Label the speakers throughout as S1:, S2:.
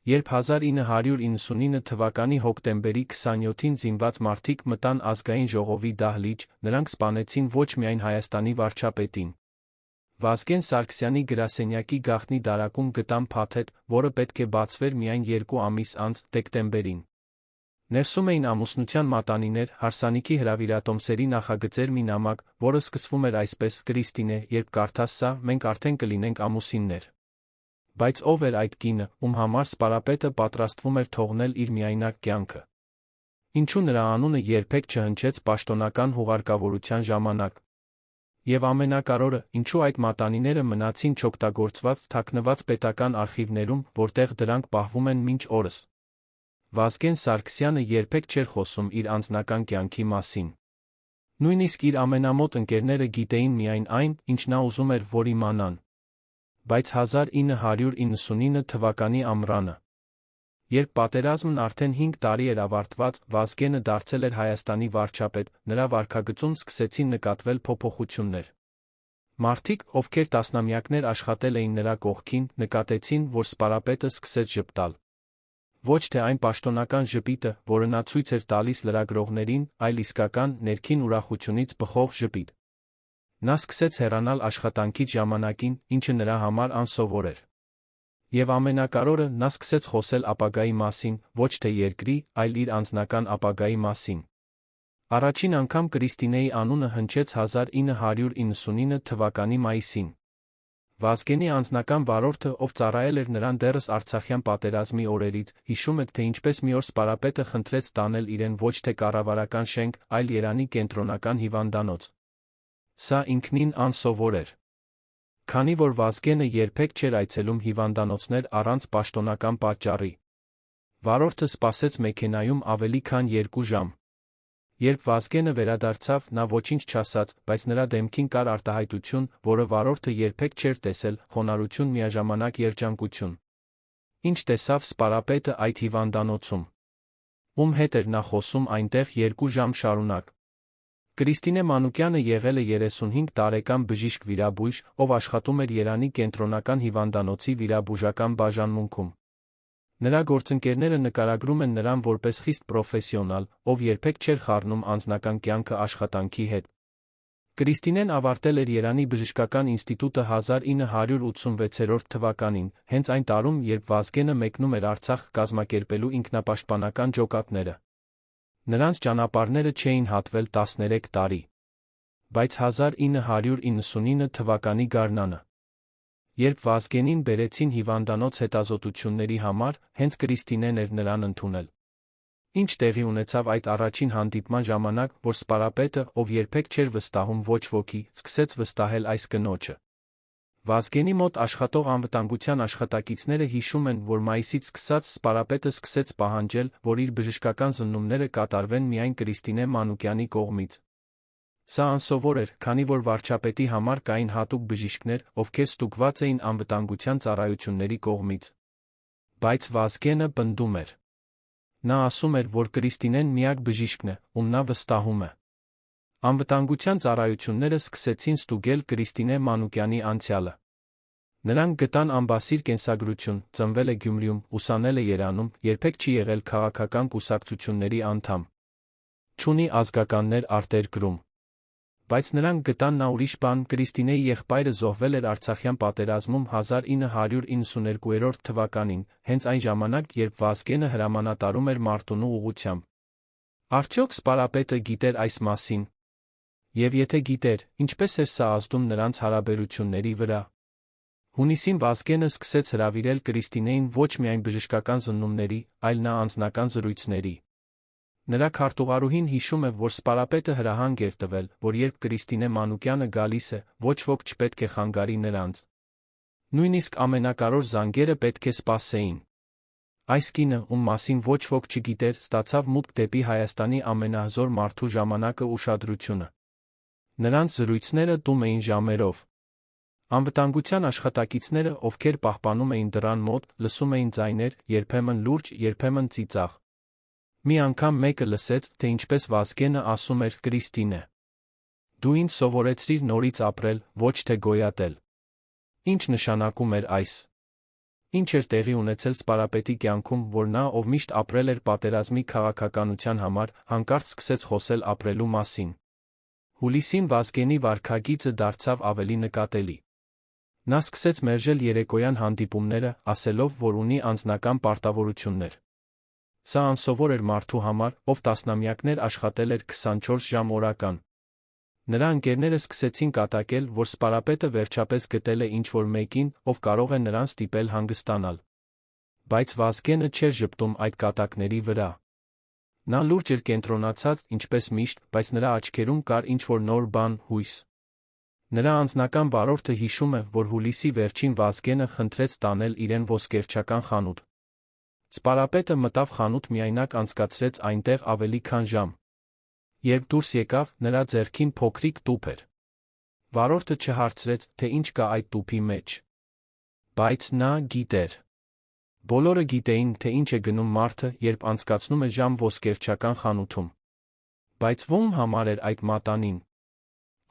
S1: Երբ 1999 թվականի հոկտեմբերի 27-ին զինված մարդիկ մտան ազգային ժողովի դահլիճ, նրանք սպանեցին ոչ միայն Հայաստանի վարչապետին։ Վազգեն Սարգսյանի գրասենյակի գաղտնի դարակում գտան փաթեթ, որը պետք է բացվեր միայն 2 ամիս անց, դեկտեմբերին։ Ներսում էին ամուսնության մատանիներ, հարսանիքի հրավիրատոմսերի նախագծեր մի նամակ, որը սկսվում էր այսպես. «Կրիստինե, երբ կարդաս սա, մենք արդեն կլինենք ամուսիններ»։ Բայց ով էր այդ կինը, ում համար սպարապետը պատրաստվում էր թողնել իր միայնակ կյանքը։ Ինչու նրա անունը երբեք չհնչեց պաշտոնական հուղարկավորության ժամանակ։ Եվ ամենակարևորը, ինչու այդ մատանիները մնացին չօգտագործված, թաքնված պետական արխիվներում, որտեղ դրանք պահվում են մինչ օրս։ Վազգեն Սարգսյանը երբեք չէր խոսում իր անձնական կյանքի մասին։ Նույնիսկ իր ամենամոտ ընկերները գիտեին միայն այն, ինչ նա ուզում էր, որ իմանան։ Բայց 1999 թվականի ամռանը, երբ պատերազմն արդեն 5 տարի էր ավարտված, Վազգենը դարձել էր Հայաստանի վարչապետ, նրա վարքագծում սկսեցին նկատվել փոփոխություններ։ Մարդիկ, ովքեր տասնամյակներ աշխատել էին նրա կողքին, նկատեցին, որ սպարապետը սկսեց ժպտալ։ Ոչ թե այն պաշտոնական ժպիտը, որը նա ցույց էր տալիս լրագրողներին, այլ իսկական, ներքին ուրախությունից բխող ժպիտ։ Նա սկսեց հեռանալ աշխատանքից ժամանակին, ինչը նրա համար անսովոր էր։ Եվ ամենակարևորը, նա սկսեց խոսել ապագայի մասին, ոչ թե երկրի, այլ իր անձնական ապագայի մասին։ Առաջին անգամ Կրիստինեի անունը հնչեց 1999 թվականի մայիսին։ Վազգենի անձնական վարորդը, ով ծառայել էր նրան դեռս Արցախյան պատերազմի օրերից, հիշում է, թե ինչպես մի օր սպարապետը խնդրեց տանել իրեն ոչ թե կառավարական շենք, այլ Երանի կենտրոնական հիվանդանոց։ Սա ինքնին անսովոր էր։ Քանի որ Վազգենը երբեք չէր այցելում հիվանդանոցներ առանց պաշտոնական պատճառի։ Վարորդը սպասեց մեքենայում ավելի քան 2 ժամ։ Երբ Վազգենը վերադարձավ, նա ոչինչ չասաց, բայց նրա դեմքին կար արտահայտություն, որը վարորդը երբեք չէր տեսել, խոնարհություն, միաժամանակ երջանկություն։ Ինչ տեսավ սպարապետը այդ հիվանդանոցում։ Ում հետ էր նա խոսում այնտեղ 2 ժամ շարունակ։ Կրիստինե Մանուկյանը եղել է 35 տարեկան բժիշկ վիրաբույժ, ով աշխատում էր Երանի կենտրոնական հիվանդանոցի վիրաբուժական բաժանմունքում։ Նրա գործընկերները նկարագրում են նրան որպես խիստ պրոֆեսիոնալ, ով երբեք չէր խառնում անձնական կյանքը աշխատանքի հետ։ Կրիստինեն ավարտել էր Երանի բժշկական ինստիտուտը 1986 թվականին, հենց այն տարում, երբ Վազգենը մեկնում էր Արցախ կազմակերպելու ինքնապաշտպանական ջոկատները։ Նրանց ճանապարհները չէին հատվել 13 տարի։ Բայց 1999 թվականի գարնանը, երբ Վազգենին բերեցին հիվանդանոց հետազոտությունների համար, հենց Կրիստինեն էր նրան ընդունել։ Ինչ տեղի ունեցավ այդ առաջին հանդիպման ժամանակ, որ սպարապետը, ով երբեք չէր վստահում ոչ ոքի, սկսեց վստահել այս կնոջը։ Վազգենի մոտ աշխատող անվտանգության աշխատակիցները հիշում են, որ մայիսից սկսած սպարապետը սկսեց պահանջել, որ իր բժշկական զննումները կատարվեն միայն Կրիստինե Մանուկյանի կողմից։ Սա անսովոր էր, քանի որ վարչապետի համար կային հատուկ բժիշկներ, ովքեր ստուգված էին անվտանգության ծառայությունների կողմից։ Բայց Վազգենը պնդում էր։ Նա ասում էր, որ Կրիստինեն միակ բժիշկն է, ում նա վստահում է։ Անվտանգության ծառայությունները սկսեցին ստուգել Կրիստինե Մանուկյանի անցյալը։ Նրանք գտան անբասիր կենսագրություն, ծնվել է Գյումրիում, ուսանել է Երանում, երբեք չի եղել քաղաքական կուսակցությունների անդամ։ Չունի ազգականներ արտերկրում։ Բայց նրանք գտան նա ուրիշ բան, Կրիստինեի եղբայրը զոհվել էր Արցախյան պատերազմում 1992 թվականին, հենց այն ժամանակ, երբ Վազգենը հրամանատարում էր Մարտունու ուղղությամբ։ Արդյոք սպարապետը գիտեր այս մասին։ Եվ եթե գիտեր, ինչպես էր սա ազդում նրանց հարաբերությունների վրա։ Հունիսին Վազգենը սկսեց հրավիրել Կրիստինեին ոչ միայն բժշկական զննումների, այլ նա անձնական զրույցների։ Նրա քարտուղարուհին հիշում է, որ սպարապետը հրահանգ էր տվել, որ երբ Կրիստինե Մանուկյանը գալիս է, ոչ ոք չպետք է խանգարի նրանց։ Նույնիսկ ամենակարևոր զանգերը պետք է սպասեին։ Այս կինը, ում մասին ոչ ոք չգիտեր, ստացավ մուտք դեպի Հայաստանի ամենահզոր մարդու ժամանակը ուշադրությունը։ Նրանց զրույցները տում էին ժամերով։ Անվտանգության աշխատակիցները, ովքեր պահպանում էին դռան մոտ, լսում էին ձայներ, երբեմն լուրջ, երբեմն ծիծաղ։ Մի անգամ մեկը լսեց, թե ինչպես Վազգենը ասում էր. «Կրիստինե, դու ինձ սովորեցրիր նորից ապրել, ոչ թե գոյատել»։ Ինչ նշանակում էր այս։ Ինչ էր տեղի ունեցել սպարապետի կյանքում, որ նա, ով միշտ ապրել էր պատերազմի քաղաքականության համար, հանկարծ սկսեց խոսել ապրելու մասին։ Հուլիսին Վազգենի վարքագիծը դարձավ ավելի նկատելի։ Նա սկսեց մերժել երեկոյան հանդիպումները, ասելով, որ ունի անձնական պարտավորություններ։ Սա անսովոր էր մարդու համար, ով տասնամյակներ աշխատել էր 24 ժամ օրական։ Նրա ընկերները սկսեցին կատակել, որ սպարապետը վերջապես գտել է ինչ-որ մեկին, ով կարող է նրան ստիպել հանգստանալ։ Բայց Վազգենը չէր ժպտում այդ կատակների վրա։ Նա լուրջ էր կենտրոնացած, ինչպես միշտ, բայց նրա աչքերում կար ինչ-որ նոր բան, հույս։ Նրա անձնական վարորդը հիշում է, որ հուլիսի վերջին Վազգենը խնդրեց տանել իրեն ոսկերչական խանութ։ Սպարապետը մտավ խանութ, միայնակ անցկացրեց այնտեղ ավելի քան ժամ։ Երբ դուրս եկավ, նրա ձեռքին փոքրիկ տուփ էր։ Վարորդը չհարցրեց, թե ինչ կա այդ տուփի մեջ։ Բայց նա գիտեր։ Բոլորը գիտեին, թե ինչ է գնում մարդը, երբ անցկացնում է ժամ ոսկերչական խանութում։ Բայց ո՞ւմ համար էր այդ մատանին։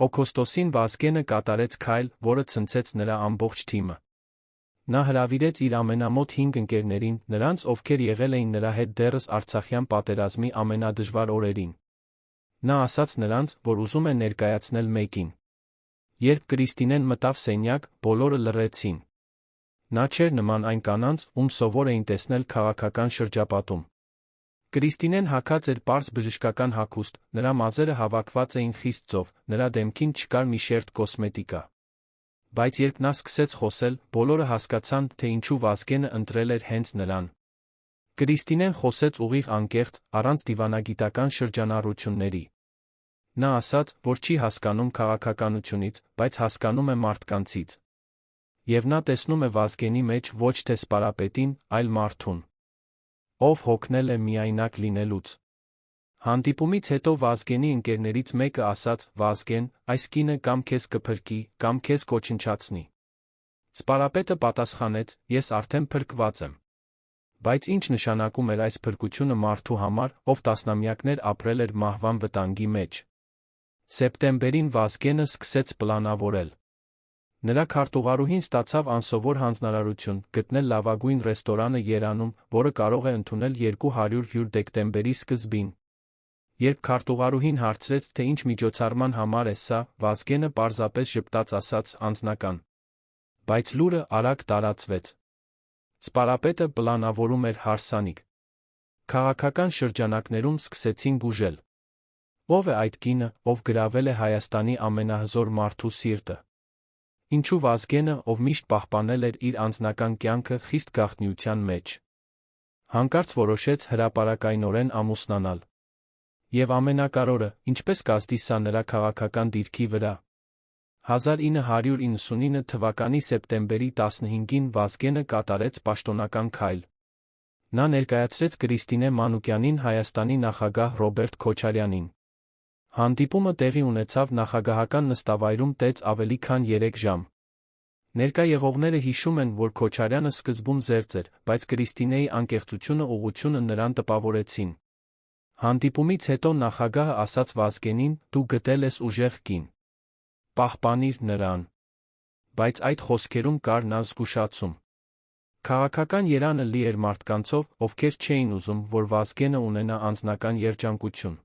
S1: Օգոստոսին Վազգենը կատարեց քայլ, որը ցնցեց նրա ամբողջ թիմը։ Նա հրավիրեց իր ամենամոտ 5 ընկերներին, նրանց, ովքեր եղել էին նրա հետ դեռս Արցախյան պատերազմի ամենադժվար օրերին։ Նա ասաց նրանց, որ ուզում է ներկայացնել մեկին։ Երբ Կրիստինեն մտավ սենյակ, բոլորը լռեցին։ Նա չէր նման այն կանանց, ում սովոր էին տեսնել քաղաքական շրջապատում։ Կրիստինեն հագած էր պարզ բժշկական հագուստ, նրա մազերը հավաքված էին խիստ ծով, նրա դեմքին չկար մի շերտ կոսմետիկա։ Բայց երբ նա սկսեց խոսել, բոլորը հասկացան, թե ինչու Վազգենը ընտրել էր հենց նրան։ Կրիստինեն խոսեց ուղիղ անկեղծ, առանց դիվանագիտական շրջանառությունների։ Նա ասաց, որ չի հասկանում քաղաքականությունից, բայց հասկանում է մարդկանցից։ Եվ նա տեսնում է Վազգենի մեջ ոչ թե սպարապետին, այլ մարդուն, ով հոգնել է միայնակ լինելուց։ Հանդիպումից հետո Վազգենի ընկերներից մեկը ասաց. «Վազգեն, այս կինը կամ քեզ կփրկի, կամ քեզ կոչնչացնի»։ Սպարապետը պատասխանեց. «Ես արդեն փրկված եմ»։ Բայց ինչ նշանակում էր այս փրկությունը մարդու համար, ով տասնամյակներ ապրել էր մահվան վտանգի մեջ։ Սեպտեմբերին Վազգենը սկսեց պլանավորել։ Նրա քարտուղարուհին ստացավ անսովոր հանձնարարություն գտնել լավագույն ռեստորանը Երանում, որը կարող է ընդունել 200 հյուր դեկտեմբերի սկզբին։ Երբ քարտուղարուհին հարցրեց, թե ինչ միջոցառման համար է սա, Վազգենը պարզապես ժպտաց ասաց. «Անձնական»։ Բայց լուրը արագ տարածվեց։ Սպարապետը պլանավորում էր հարսանիք։ Քաղաքական շրջանակներում սկսեցին բուժել։ Ո՞վ է այդ կինը, ով գրավել է Հայաստանի ամենահզոր մարդու սիրտը։ Ինչու Վազգենը, ով միշտ պահպանել էր իր անձնական կյանքը խիստ գաղտնիության մեջ, հանկարծ որոշեց հրապարակայնորեն ամուսնանալ։ Եվ ամենակարևորը, ինչպես կազդի սա նրա քաղաքական դիրքի վրա։ 1999 թվականի սեպտեմբերի 15-ին Վազգենը կատարեց պաշտոնական քայլ։ Նա ներկայացրեց Կրիստինե Մանուկյանին Հայաստանի նախագահ Ռոբերտ Քոչարյանին։ Հանդիպումը տեղի ունեցավ նախագահական նստավայրում տեց ավելի քան 3 ժամ։ Ներկա եղողները հիշում են, որ Քոչարյանը սկզբում զերծ էր, բայց Կրիստինեի անկեղծությունը ուղղությունը նրան տպավորեցին։ Հանդիպումից հետո նախագահը ասաց Վազգենին. «Դու գտել ես ուժեղ կին։ Պահպանիր նրան»։ Բայց այդ խոսքերում կար նա զգուշացում։ Քաղաքական երանը լի էր մարդկանցով, ովքեր չէին ուզում, որ Վազգենը ունենա անձնական երջանկություն։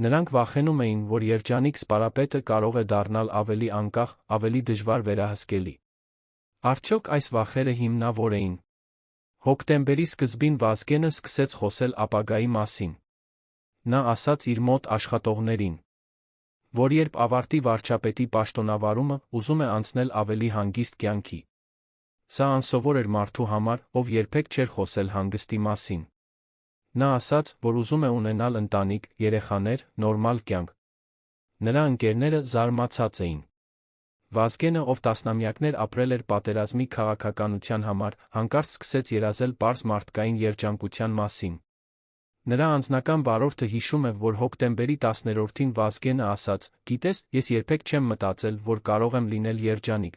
S1: Նրանք վախենում էին, որ երջանիկ սպարապետը կարող է դառնալ ավելի անկախ, ավելի դժվար վերահսկելի։ Արդյոք այս վախերը հիմնավոր էին։ Հոկտեմբերի սկզբին Վազգենը սկսեց խոսել ապագայի մասին։ Նա ասաց իր մոտ աշխատողներին, որ երբ ավարտի վարչապետի պաշտոնավարումը, ուզում է անցնել ավելի հանգիստ կյանքի։ Սա անսովոր էր մարդու համար, ով երբեք չէր խոսել հանգստի մասին։ Նա ասաց, որ ուզում է ունենալ ընտանիք, երեխաներ, նորմալ կյանք։ Նրա ընկերները զարմացած էին։ Վազգենը, ով տասնամյակներ ապրել էր պատերազմի քաղաքականության համար, հանկարծ սկսեց երազել պարզ մարդկային երջանկության մասին։ Նրա անձնական վարորդը հիշում է, որ հոկտեմբերի 10-ին Վազգենը ասաց. «Գիտես, ես երբեք չեմ մտածել, որ կարող եմ լինել երջանիկ։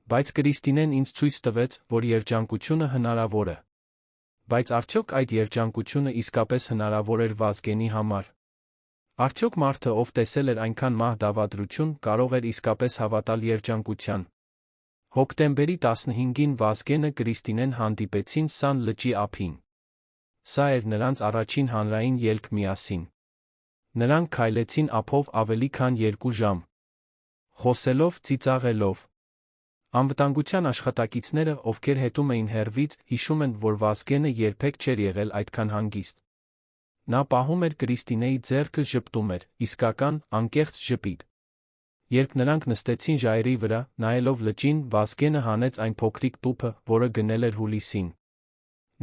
S1: Բայց Կրիստինեն ինձ ցույց տվեց, որ երջանկությունը հնարավոր է»։ Բայց արդյոք այդ երջանկությունը իսկապես հնարավոր էր Վազգենի համար։ Արդյոք մարդը, ով տեսել էր այնքան մահ դավադրություն, կարող էր իսկապես հավատալ երջանկության։ Հոկտեմբերի 15-ին Վազգենը Կրիստինեն հանդիպեցին Սան լճի ափին։ Սա էր նրանց առաջին հանրային ելք միասին։ Նրանք քայլեցին ափով ավելի քան 2 ժամ։ Խոսելով, ծիծաղելով։ Անվտանգության աշխատակիցները, ովքեր հետում էին հեռվից, հիշում են, որ Վազգենը երբեք չէր եղել այդքան հանգիստ։ Նա պահում էր Կրիստինեի ձեռքը, ժպտում էր, իսկական, անկեղծ ժպիտ։ Երբ նրանք նստեցին ժայռի վրա, նայելով լճին, Վազգենը հանեց այն փոքրիկ տուփը, որը գնել էր հուլիսին։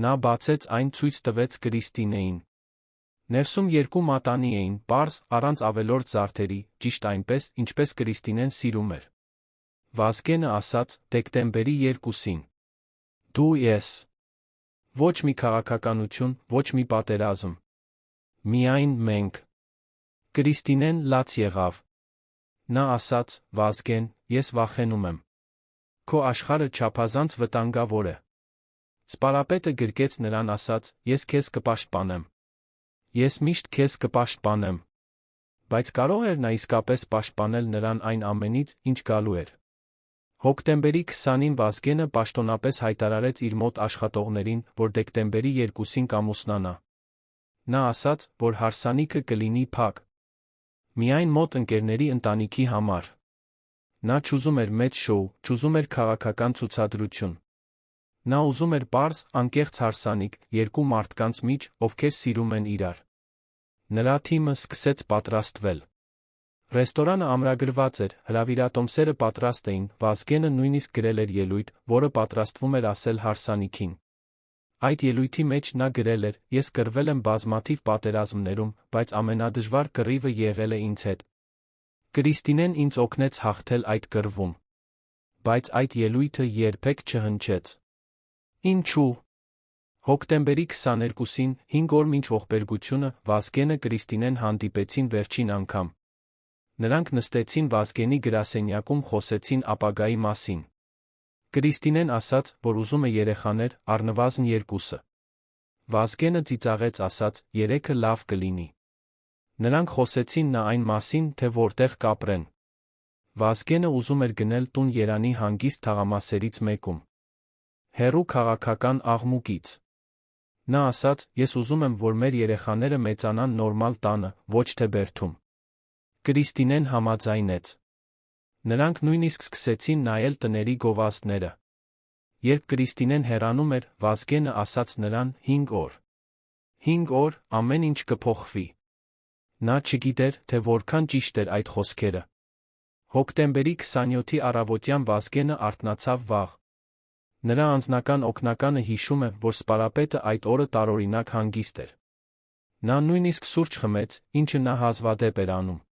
S1: Նա բացեց այն, ցույց տվեց Կրիստինեին։ Ներսում 2 մատանի էին, պարզ, առանց ավելորդ զարդերի, ճիշտ այնպես, ինչպես Կրիստինեն սիրում էր։ Վազգենը ասաց, դեկտեմբերի 2-ին։ Դու ես։ Ոչ մի քաղաքականություն, ոչ մի պատերազմ։ Միայն մենք։ Կրիստինեն լաց եղավ։ Նա ասաց, Վազգեն, ես վախենում եմ։ Քո աշխարհը չափազանց վտանգավոր է։ Սպարապետը գրկեց նրան, ասաց, ես քեզ կպաշտպանեմ։ Ես միշտ քեզ կպաշտպանեմ։ Բայց կարող էր նա իսկապես պաշտպանել նրան այն ամենից, ինչ գալու էր։ Հոկտեմբերի 20-ին Վազգենը պաշտոնապես հայտարարեց իր մոտ աշխատողներին, որ դեկտեմբերի 2-ին կամուսնանա։ Նա ասաց, որ հարսանիքը կլինի փակ։ Միայն մոտ ընկերների ընտանիքի համար։ Նա չուզում էր մեծ շոու, չուզում էր քաղաքական ցուցադրություն։ Նա ուզում էր պարզ, անկեղծ հարսանիք, 2 մարդկանց միջ, ովքեր սիրում են իրար։ Նրա թիմը սկսեց պատրաստվել։ Ռեստորանը ամրագրված էր, հրավիրատոմսերը պատրաստ էին, Վազգենը նույնիսկ գրել էր ելույթ, որը պատրաստվում էր ասել հարսանիքին։ Այդ ելույթի մեջ նա գրել էր. «Ես կռվել եմ բազմաթիվ պատերազմներում, բայց ամենադժվար կռիվը եղել է ինձ հետ։ Կրիստինեն ինձ օգնեց հաղթել այդ կռվում»։ Բայց այդ ելույթը երբեք չհնչեց։ Ինչու՞։ Հոկտեմբերի 22-ին, 5 օր մինչ ողբերգությունը, Վազգենը Կրիստինեն հանդիպեցին վերջին անգամ։ Նրանք նստեցին Վազգենի գրասենյակում, խոսեցին ապագայի մասին։ Կրիստինեն ասաց, որ ուզում է երեխաներ, առնվազն 2-ը։ Վազգենը ծիծաղեց, ասաց, 3-ը լավ կլինի։ Նրանք խոսեցին այն մասին, թե որտեղ կապրեն։ Վազգենը ուզում էր գնել տուն Երանի հանգիստ թաղամասերից մեկում։ Հեռու քաղաքական աղմուկից։ Նա ասաց, ես ուզում եմ, որ մեր երեխաները մեծանան նորմալ տանը, ոչ թե բերդում։ Կրիստինեն համաձայնեց։ Նրանք նույնիսկ սկսեցին նայել տների գովազդները։ Երբ Կրիստինեն հեռանում էր, Վազգենը ասաց նրան 5 օր։ 5 օր, ամեն ինչ կփոխվի։ Նա չգիտեր, թե որքան ճիշտ էր այդ խոսքերը։ Հոկտեմբերի 27-ի առավոտյան Վազգենը արթնացավ վաղ։ Նրա անձնական օգնականը հիշում է, որ սպարապետը այդ օրը տարօրինակ հանգիստ էր։ Նա նույնիսկ սուրճ խմեց, ինչը նա հազվադեպ էր անում։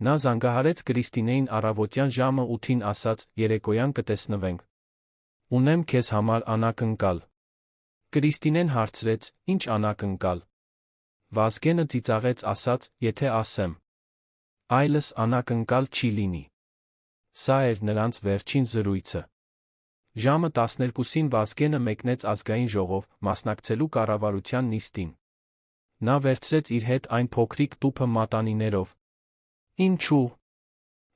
S1: Նա զանգահարեց Կրիստինեին առավոտյան ժամը 8-ին, ասաց, երեկոյան կտեսնվենք։ Ունեմ քեզ համար անակնկալ։ Կրիստինեն հարցրեց, ինչ անակնկալ։ Վազգենը ծիծաղեց, ասաց, եթե ասեմ։ Այլս անակնկալ չի լինի։ Սա էր նրանց վերջին զրույցը։ Ժամը 12-ին Վազգենը մեկնեց ազգային ժողով, մասնակցելու կառավարության նիստին։ Նա վերցրեց իր հետ այն փոքրիկ տուփը մատանիներով։ Ինչու՞։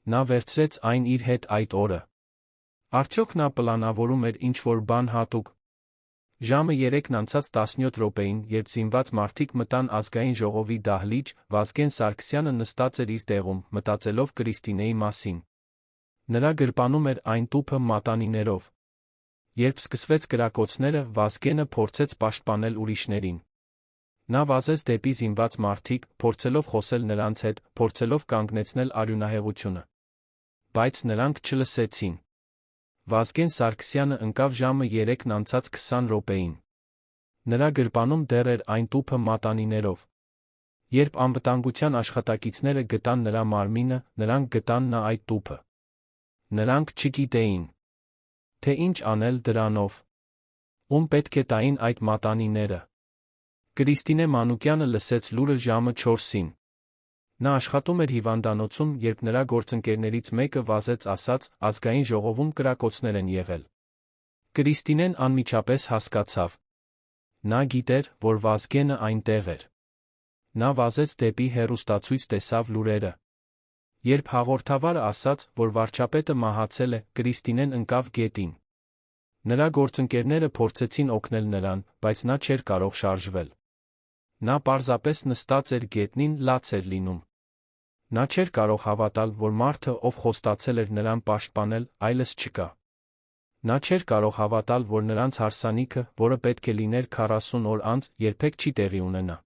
S1: Նա վերցրեց այն իր հետ այդ օրը։ Արդյոք նա պլանավորում էր ինչ-որ բան հատուկ։ Ժամը 3-ն անցած 17 րոպեին, երբ զինված մարդիկ մտան ազգային ժողովի դահլիճ, Վազգեն Սարգսյանը նստած էր իր տեղում, մտածելով Կրիստինեի մասին։ Նրա գրպանում էր այն տուփը մատանիներով։ Երբ սկսվեց կրակոցները, Վազգենը փորձեց պաշտպանել ուրիշներին։ Նա վազեց դեպի զինված մարդիկ, փորձելով խոսել նրանց հետ, փորձելով կանգնեցնել արյունահեղությունը։ Բայց նրանք չլսեցին։ Վազգեն Սարգսյանը ընկավ ժամը 3-ն անցած 20 րոպեին։ Նրա գրպանում դեռ էր այն տուփը մատանիներով։ Երբ անվտանգության աշխատակիցները գտան նրա մարմինը, նրանք գտան այդ տուփը։ Նրանք չգիտեին, թե ինչ անել դրանով։ Ում պետք է տային այդ մատանիները։ Կրիստինե Մանուկյանը լսեց լուրը ժամը 4-ին։ Նա աշխատում էր հիվանդանոցում, երբ նրա գործընկերներից մեկը վազեց, ասաց, ազգային ժողովում կրակոցներ են եղել։ Կրիստինեն անմիջապես հասկացավ։ Նա գիտեր, որ Վազգենը այնտեղ էր։ Նա վազեց դեպի հեռուստացույց, տեսավ լուրերը։ Երբ հաղորդավարը ասաց, որ վարչապետը մահացել է, Կրիստինեն ընկավ գետին։ Նրա գործընկերները փորձեցին օգնել նրան, բայց նա չէր կարող շարժվել։ Նա պարզապես նստած էր գետնին, լաց էր լինում։ Նա չէր կարող հավատալ, որ մարդը, ով խոստացել էր նրան պաշտպանել, այլևս չկա։ Նա չէր կարող հավատալ, որ նրանց հարսանիքը, որը պետք է լիներ 40 օր անց, երբեք չի տեղի ունենա։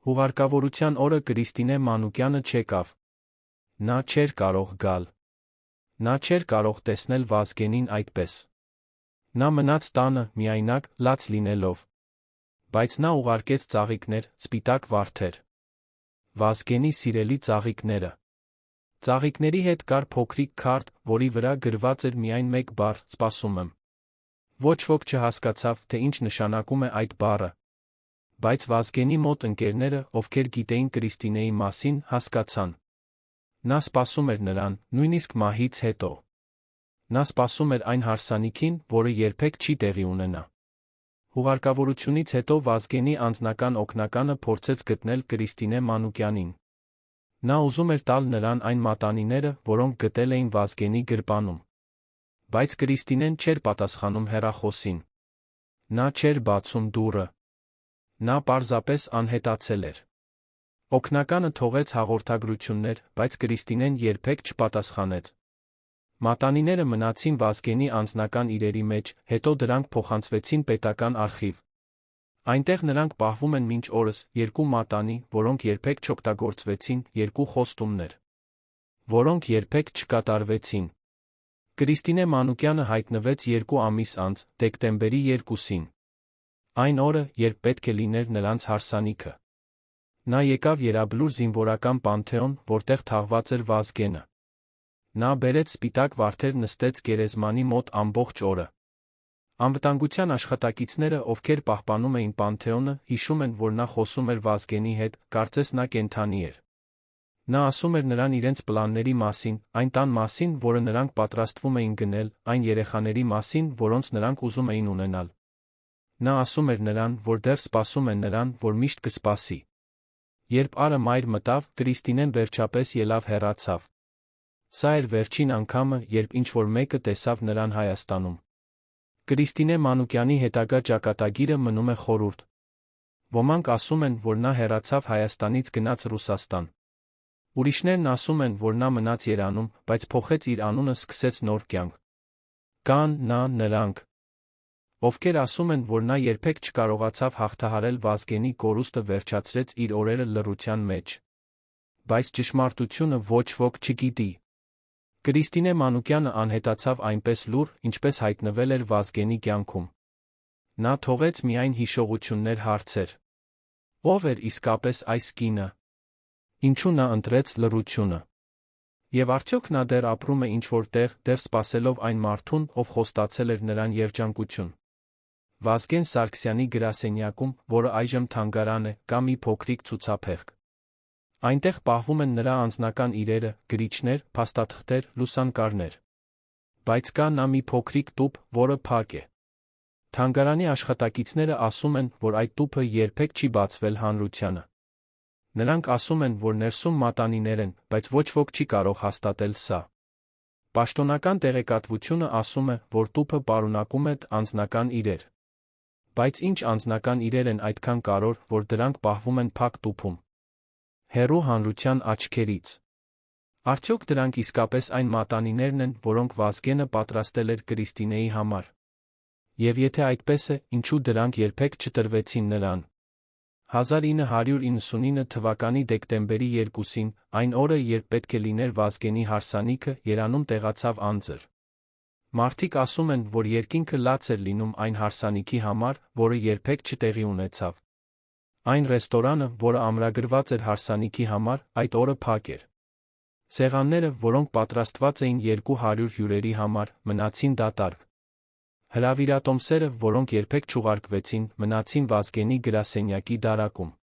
S1: Հուղարկավորության օրը Կրիստինե Մանուկյանը չեկավ։ Նա չէր կարող գալ։ Նա չէր կարող տեսնել Վազգենին այդպես։ Նա մնաց տանը, միայնակ, լաց լինելով։ Բայց նա ուղարկեց ծաղիկներ, սպիտակ վարդեր։ Վազգենի սիրելի ծաղիկները։ Ծաղիկների հետ կար փոքրիկ քարտ, որի վրա գրված էր միայն մեկ բառ՝ «Սպասում եմ»։ Ոչ ոք չհասկացավ, թե ինչ նշանակում է այդ բառը։ Բայց Վազգենի մոտ ընկերները, ովքեր գիտեին Կրիստինեի մասին, հասկացան։ Նա սպասում էր նրան, նույնիսկ մահից հետո։ Նա սպասում էր այն հարսանիքին, որը երբեք չի տեղի ունենա։ Հուղարկավորությունից հետո Վազգենի անձնական օգնականը փորձեց գտնել Կրիստինե Մանուկյանին։ Նա ուզում էր տալ նրան այն մատանիները, որոնք գտել էին Վազգենի գրպանում։ Բայց Կրիստինեն չէր պատասխանում հեռախոսին։ Նա չէր բացում դուռը։ Նա պարզապես անհետացել էր։ Օգնականը թողեց հաղորդագրություններ, բայց Կրիստինեն երբեք չպատասխանեց։ Մատանիները մնացին Վազգենի անձնական իրերի մեջ, հետո դրանք փոխանցվեցին պետական արխիվ։ Այնտեղ նրանք պահվում են մինչ օրս, երկու մատանի, որոնք երբեք չօգտագործվեցին, երկու խոստումներ, որոնք երբեք չկատարվեցին։ Կրիստինե Մանուկյանը հայտնվեց 2 ամիս անց, դեկտեմբերի 2-ին։ Այն օրը, երբ պետք է լիներ նրանց հարսանիքը։ Նա եկավ Երաբլուր զինվորական պանթեոն, որտեղ թաղված էր Վազգենը։ Նա բերեց սպիտակ վարդեր, նստեց գերեզմանի մոտ ամբողջ օրը։ Անվտանգության աշխատակիցները, ովքեր պահպանում էին պանթեոնը, հիշում են, որ նա խոսում էր Վազգենի հետ, կարծես նա կենդանի էր։ Նա ասում էր նրան իրենց պլանների մասին, այն տան մասին, որը նրանք պատրաստվում էին գնել, այն երեխաների մասին, որոնց նրանք ուզում էին ունենալ։ Նա ասում էր նրան, որ դեռ սպասում է նրան, որ միշտ կսպասի։ Երբ առը մայր մտավ, Կրիստինեն վերջապես ելավ հեռացավ։ Սա էր վերջին անգամը, երբ ինչ-որ մեկը տեսավ նրան Հայաստանում։ Կրիստինե Մանուկյանի հետագա ճակատագիրը մնում է խորհուրդ։ Ոմանք ասում են, որ նա հեռացավ Հայաստանից, գնաց Ռուսաստան։ Ուրիշներն ասում են, որ նա մնաց Երանում, բայց փոխեց իր անունը, սկսեց նոր կյանք։ Կան նրանք, ովքեր ասում են, որ նա երբեք չկարողացավ հաղթահարել Վազգենի կորուստը, վերջացրեց իր օրերը լռության մեջ։ Բայց ճշմարտությունը ոչ ոք չգիտի։ Կրիստինե Մանուկյանը անհետացավ այնպես լուռ, ինչպես հայտնվել էր Վազգենի կյանքում։ Նա թողեց միայն հիշողություններ, հարցեր։ Ո՞վ էր իսկապես այս կինը։ Ինչու նա ընտրեց լռությունը։ Եվ արդյոք նա դեռ ապրում է ինչ-որ տեղ, դեռ սպասելով այն մարդուն, ով խոստացել էր նրան երջանկություն։ Վազգեն Սարգսյանի գրասենյակում, որը այժմ թանգարան է, կա մի փոքրիկ ցուցափեղկ։ Այնտեղ պահվում են նրա անձնական իրերը, գրիչներ, փաստաթղթեր, լուսանկարներ։ Բայց կա նա մի փոքրիկ տուփ, որը փակ է։ Թանգարանի աշխատակիցները ասում են, որ այդ տուփը երբեք չի բացվել հանրությանը։ Նրանք ասում են, որ ներսում մատանիներ են, բայց ոչ ոք չի կարող հաստատել սա։ Պաշտոնական տեղեկատվությունը ասում է, որ տուփը պարունակում է անձնական իրեր։ Բայց ինչ անձնական իրեր են այդքան կարևոր, որ դրանք պահվում են փակ տուփում։ Հեռու հանրության աչքերից։ Արդյոք դրանք իսկապես այն մատանիներն են, որոնք Վազգենը պատրաստել էր Կրիստինեի համար։ Եվ եթե այդպես է, ինչու դրանք երբեք չտրվեցին նրան։ 1999 թվականի դեկտեմբերի 2-ին, այն օրը, երբ պետք է լիներ Վազգենի հարսանիքը, Երանում տեղացավ անձր։ Մարդիկ ասում են, որ երկինքը լաց էր լինում այն հարսանիքի համար, որը երբեք չտեղի ունեցավ։ Այն ռեստորանը, որը ամրագրված էր հարսանիքի համար, այդ օրը փակ էր։ Սեղանները, որոնք պատրաստված էին 200 հյուրերի համար, մնացին դատարկ։ Հրավիրատոմսերը, որոնք երբեք չուղարկվեցին, մնացին Վազգենի գրասենյակի դարակում։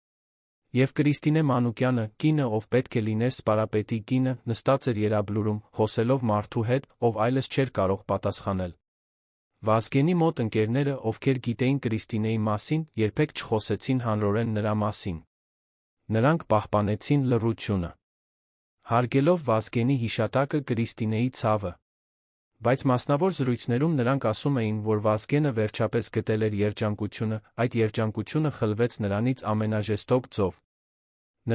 S1: Եվ Կրիստինե Մանուկյանը, կինը, ով պետք է լիներ սպարապետի կինը, նստած էր Երաբլուրում, խոսելով մարդու հետ, ով այլևս չէր կարող պատասխանել։ Վազգենի մոտ ընկերները, ովքեր գիտեին Կրիստինեի մասին, երբեք չխոսեցին հանրորեն նրա մասին։ Նրանք պահպանեցին լռությունը։ Հարգելով Վազգենի հիշատակը Կրիստինեի ցավը։ Բայց մասնավոր զրույցներում նրանք ասում էին, որ Վազգենը վերջապես գտել էր երջանկությունը, այդ երջանկությունը խլվեց նրանից ամենաժեստոք ձով։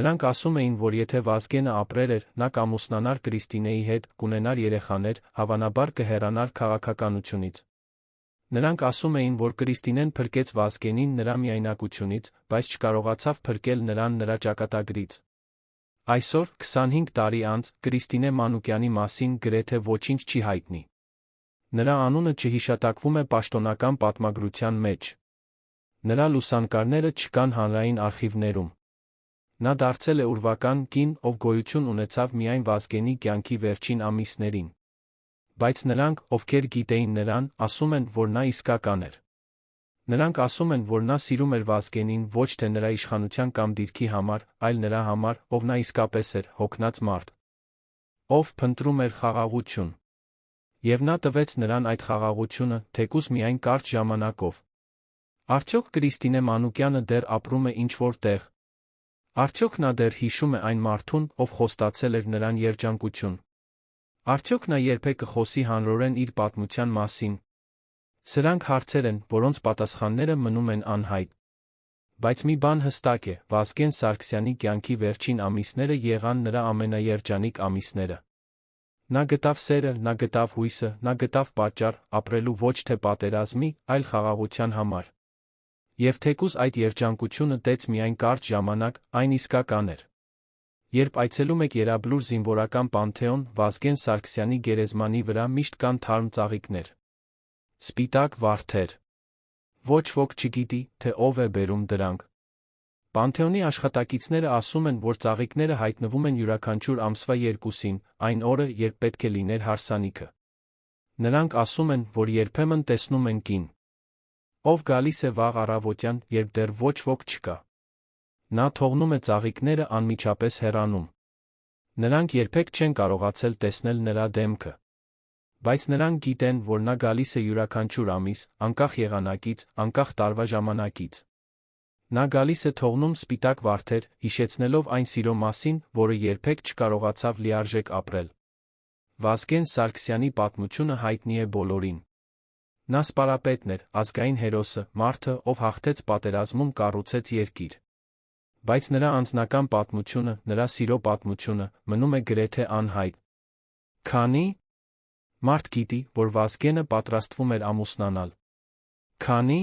S1: Նրանք ասում էին, որ եթե Վազգենը ապրեր էր, նա կամուսնանար Կրիստինեի հետ, կունենար երեխաներ, հավանաբար կհեռանար քաղաքականությունից։ Նրանք ասում էին, որ Կրիստինեն փրկեց Վազգենին նրա միայնակությունից, բայց չկարողացավ փրկել նրան նրա ճակատագրից։ Այսօր, 25 տարի անց, Կրիստինե Մանուկյանի մասին գրեթե ոչինչ չի հայտնի։ Նրա անունը չհիշատակվում է պաշտոնական պատմագրության մեջ։ Նրա լուսանկարները չկան հանրային արխիվներում։ Նա դարձել է ուրվական կին, ով գոյություն ունեցավ միայն Վազգենի կյանքի վերջին ամիսներին։ Բայց նրանք, ովքեր գիտեին նրան, ասում են, որ նա իսկական էր։ Նրանք ասում են, որ նա սիրում էր Վազգենին ոչ թե նրա իշխանության կամ դիրքի համար, այլ նրա համար, ով նա իսկապես էր, հոգնած մարդ, ով փնտրում էր խաղաղություն։ Եվ նա տվեց նրան այդ խաղաղությունը, թեկուզ միայն կարճ ժամանակով։ Արդյոք Կրիստինե Մանուկյանը դեռ ապրում է ինչ-որ տեղ։ Արդյոք նա դեռ հիշում է այն մարդուն, ով խոստացել էր նրան երջանկություն։ Արդյոք նա երբեք կխոսի հանրորեն իր պատմության մասին։ Սրանք հարցեր են, որոնց պատասխանները մնում են անհայտ։ Բայց մի բան հստակ է, Վազգեն Սարգսյանի կյանքի վերջին ամիսները եղան նրա ամենաերջանիկ ամիսները։ Նա գտավ սերը, նա գտավ հույսը, նա գտավ պատճառ ապրելու ոչ թե պատերազմի, այլ խաղաղության համար։ Եվ թեկուզ այդ երջանկությունը տեց միայն կարճ ժամանակ, այն իսկական էր։ Երբ այցելում եք Երաբլուր զինվորական պանթեոն, Վազգեն Սարգսյանի գերեզմանի վրա միշտ կան թարմ ծաղիկներ։ Սպիտակ վարդեր։ Ոչ ոք չգիտի, թե ով է բերում դրանք։ Պանթեոնի աշխատակիցները ասում են, որ ծաղիկները հայտնվում են յուրաքանչյուր ամսվա 2-ին, այն օրը, երբ պետք է լիներ հարսանիքը։ Նրանք ասում են, որ երբեմն տեսնում են կին, ով գալիս է վաղ առավոտյան, երբ դեռ ոչ ոք չկա։ Նա թողնում է ծաղիկները անմիջապես հեռանում։ Նրանք երբեք չեն կարողացել տեսնել նրա դեմքը։ Բայց նրանք գիտեն, որ նա գալիս է յուրաքանչյուր ամիս, անկախ եղանակից, անկախ տարվա ժամանակից։ Նա գալիս է թողնում սպիտակ վարդեր, հիշեցնելով այն սիրո մասին, որը երբեք չկարողացավ լիարժեք ապրել։ Վազգեն Սարգսյանի պատմությունը հայտնի է բոլորին։ Նա սպարապետն էր, ազգային հերոսը, մարդը, ով հաղթեց պատերազմում, կառուցեց երկիր։ Բայց նրա անձնական պատմությունը, նրա սիրո պատմությունը, մնում է գրեթե անհայտ։ Քանի մարդ գիտի, որ Վազգենը պատրաստվում էր ամուսնանալ։ Քանի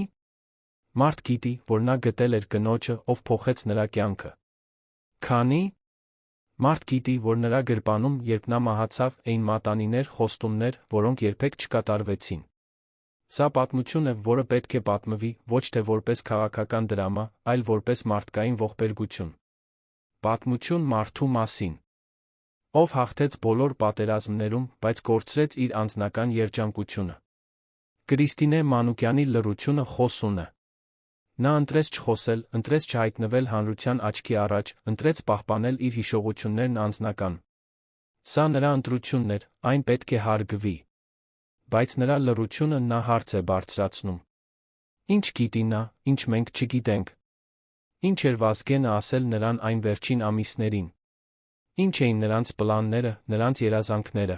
S1: մարդ գիտի, որ նա գտել էր կնոջը, ով փոխեց նրա կյանքը։ Քանի մարդ գիտի, որ նրա գրպանում, երբ նա մահացավ, էին մատանիներ, խոստումներ, որոնք երբեք չկատարվեցին։ Սա պատմություն է, որը պետք է պատմվի, ոչ թե որպես քաղաքական դրամա, այլ որպես մարդկային ողբերգություն։ Պատմություն մարդու մասին, ով հաղթեց բոլոր պատերազմներում, բայց կորցրեց իր անձնական երջանկությունը։ Կրիստինե Մանուկյանի լռությունը խոսուն է։ Նա ընտրեց չխոսել, ընտրեց չհայտնվել հանրության աչքի առաջ, ընտրեց պահպանել իր հիշողություններն անձնական։ Սա նրա ընտրությունն էր, այն պետք է հարգվի։ Բայց նրա լռությունը նա հարց է բարձրացնում։ Ինչ գիտի նա, ինչ մենք չգիտենք։ Ինչ էր Վազգենը ասել նրան այն վերջին ամիսներին։ Ինչ էին նրանց պլանները, նրանց երազանքները։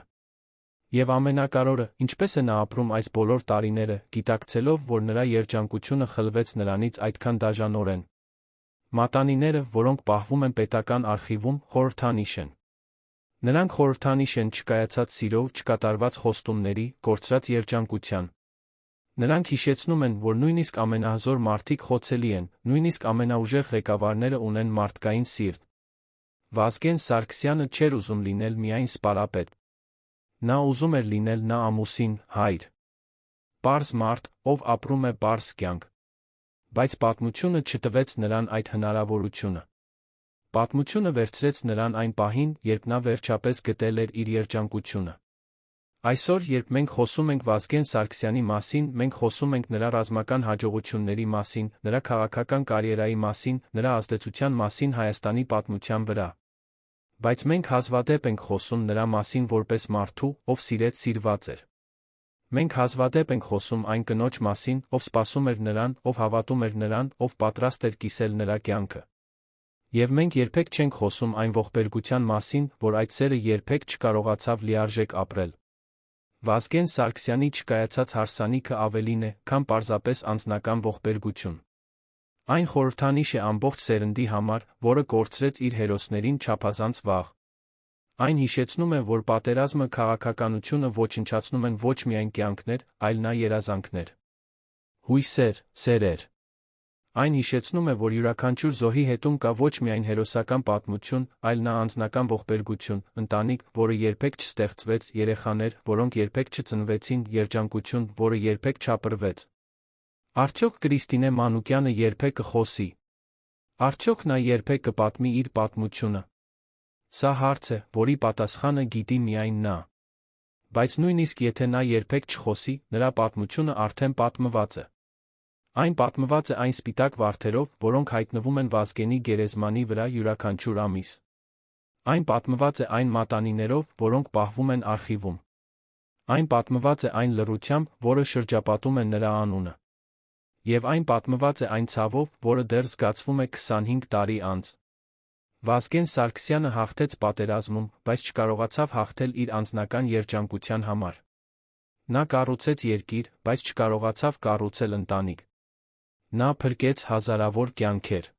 S1: Եվ ամենակարևորը, ինչպես է նա ապրում այս բոլոր տարիները, գիտակցելով, որ նրա երջանկությունը խլվեց նրանից այդքան դաժանորեն։ Մատանիները, որոնք պահվում են պետական արխիվում, խորհրդանիշ են։ Նրանք խորհրդանիշ են չկայացած սիրո, չկատարված խոստումների, կորցրած երջանկության։ Նրանք հիշեցնում են, որ նույնիսկ ամենահզոր մարդիկ խոցելի են, նույնիսկ ամենաուժեղ ղեկավարները ունեն մարդկային սիրտ։ Վազգեն Սարգսյանը չէր ուզում լինել միայն սպարապետ։ Նա ուզում էր լինել նա ամուսին, հայր։ Պարզ մարդ, ով ապրում է պարզ կյանք։ Բայց պատմությունը չտվեց նրան այդ հնարավորությունը։ Պատմությունը վերցրեց նրան այն պահին, երբ նա վերջապես գտել էր իր երջանկությունը։ Այսօր, երբ մենք խոսում ենք Վազգեն Սարգսյանի մասին, մենք խոսում ենք նրա ռազմական հաջողությունների մասին, նրա քաղաքական կարիերայի մասին, նրա ազդեցության մասին Հայաստանի պատմության վրա։ Բայց մենք հազվադեպ ենք խոսում նրա մասին որպես մարդու, ով սիրեց սիրված էր։ Մենք հազվադեպ ենք խոսում այն կնոջ մասին, ով սպասում էր նրան, ով հավատում էր նրան, ով պատրաստ էր կիսել նրա կյանքը։ Եվ մենք երբեք չենք խոսում այն ողբերգության մասին, որ այդ սերը երբեք չկարողացավ լիարժեք ապրել։ Վազգեն Սարգսյանի չկայացած հարսանիքը ավելին է, քան պարզապես անձնական ողբերգություն։ Այն խորհրդանիշ է ամբողջ սերնդի համար, որը կորցրեց իր հերոսներին չափազանց վաղ։ Այն հիշեցնում է, որ պատերազմը քաղաքականությունը ոչնչացնում են ոչ միայն կյանքներ, այլ նա երազանքներ, հույսեր, սերեր։ Այն հիշեցնում է, որ յուրաքանչյուր զոհի հետում կա ոչ միայն հերոսական պատմություն, այլ նա անձնական ողբերգություն, ընտանիք, որը երբեք չստեղծվեց, երեխաներ, որոնք երբեք չծնվեցին, երջանկություն, որը երբեք չապրվեց։ Արդյոք Կրիստինե Մանուկյանը երբեք կխոսի։ Արդյոք նա երբեք կպատմի իր պատմությունը։ Սա հարց է, որի պատասխանը գիտի միայն նա։ Բայց նույնիսկ եթե նա երբեք չխոսի, նրա պատմությունը արդեն պատմված է։ Այն պատմված է այն սպիտակ վարդերով, որոնք հայտնվում են Վազգենի գերեզմանի վրա յուրաքանչյուր ամիս։ Այն պատմված է այն մատանիներով, որոնք պահվում են արխիվում։ Այն պատմված է այն լռությամբ, որը շրջապատում է նրա անունը։ Եվ այն պատմված է այն ցավով, որը դեռ զգացվում է 25 տարի անց։ Վազգեն Սարգսյանը հաղթեց պատերազմում, բայց չկարողացավ հաղթել իր անձնական երջանկության համար։ Նա կառուցեց երկիր, բայց չկարողացավ կառուցել ընտանիք։ Նա փրկեց հազարավոր կյանքեր,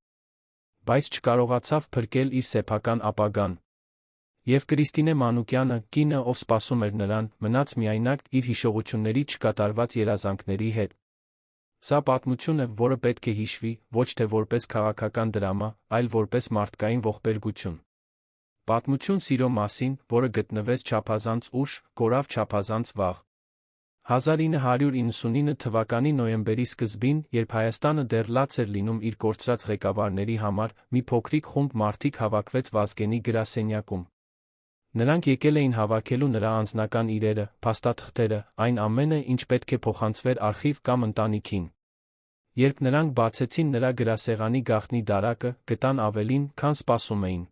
S1: բայց չկարողացավ փրկել իր սեփական ապագան։ Եվ Կրիստինե Մանուկյանը, կինը, ով սպասում էր նրան, մնաց միայնակ իր հիշողությունների չկատարված երազանքների հետ։ Սա պատմություն է, որը պետք է հիշվի, ոչ թե որպես քաղաքական դրամա, այլ որպես մարդկային ողբերգություն։ Պատմություն սիրո մասին, որը գտնվեց չափազանց ուշ, կորավ չափազանց վաղ։ 1999 թվականի նոյեմբերի սկզբին, երբ Հայաստանը դեռ լաց էր լինում իր կորցրած ղեկավարների համար, մի փոքրիկ խումբ մարդիկ հավաքվեց Վազգենի գրասենյակում։ Նրանք եկել էին հավաքելու նրա անձնական իրերը, փաստաթղթերը, այն ամենը, ինչ պետք է փոխանցվեր արխիվ կամ ընտանիքին։ Երբ նրանք բացեցին նրա գրասեղանի գաղտնի դարակը, գտան ավելին, քան սպասում էին։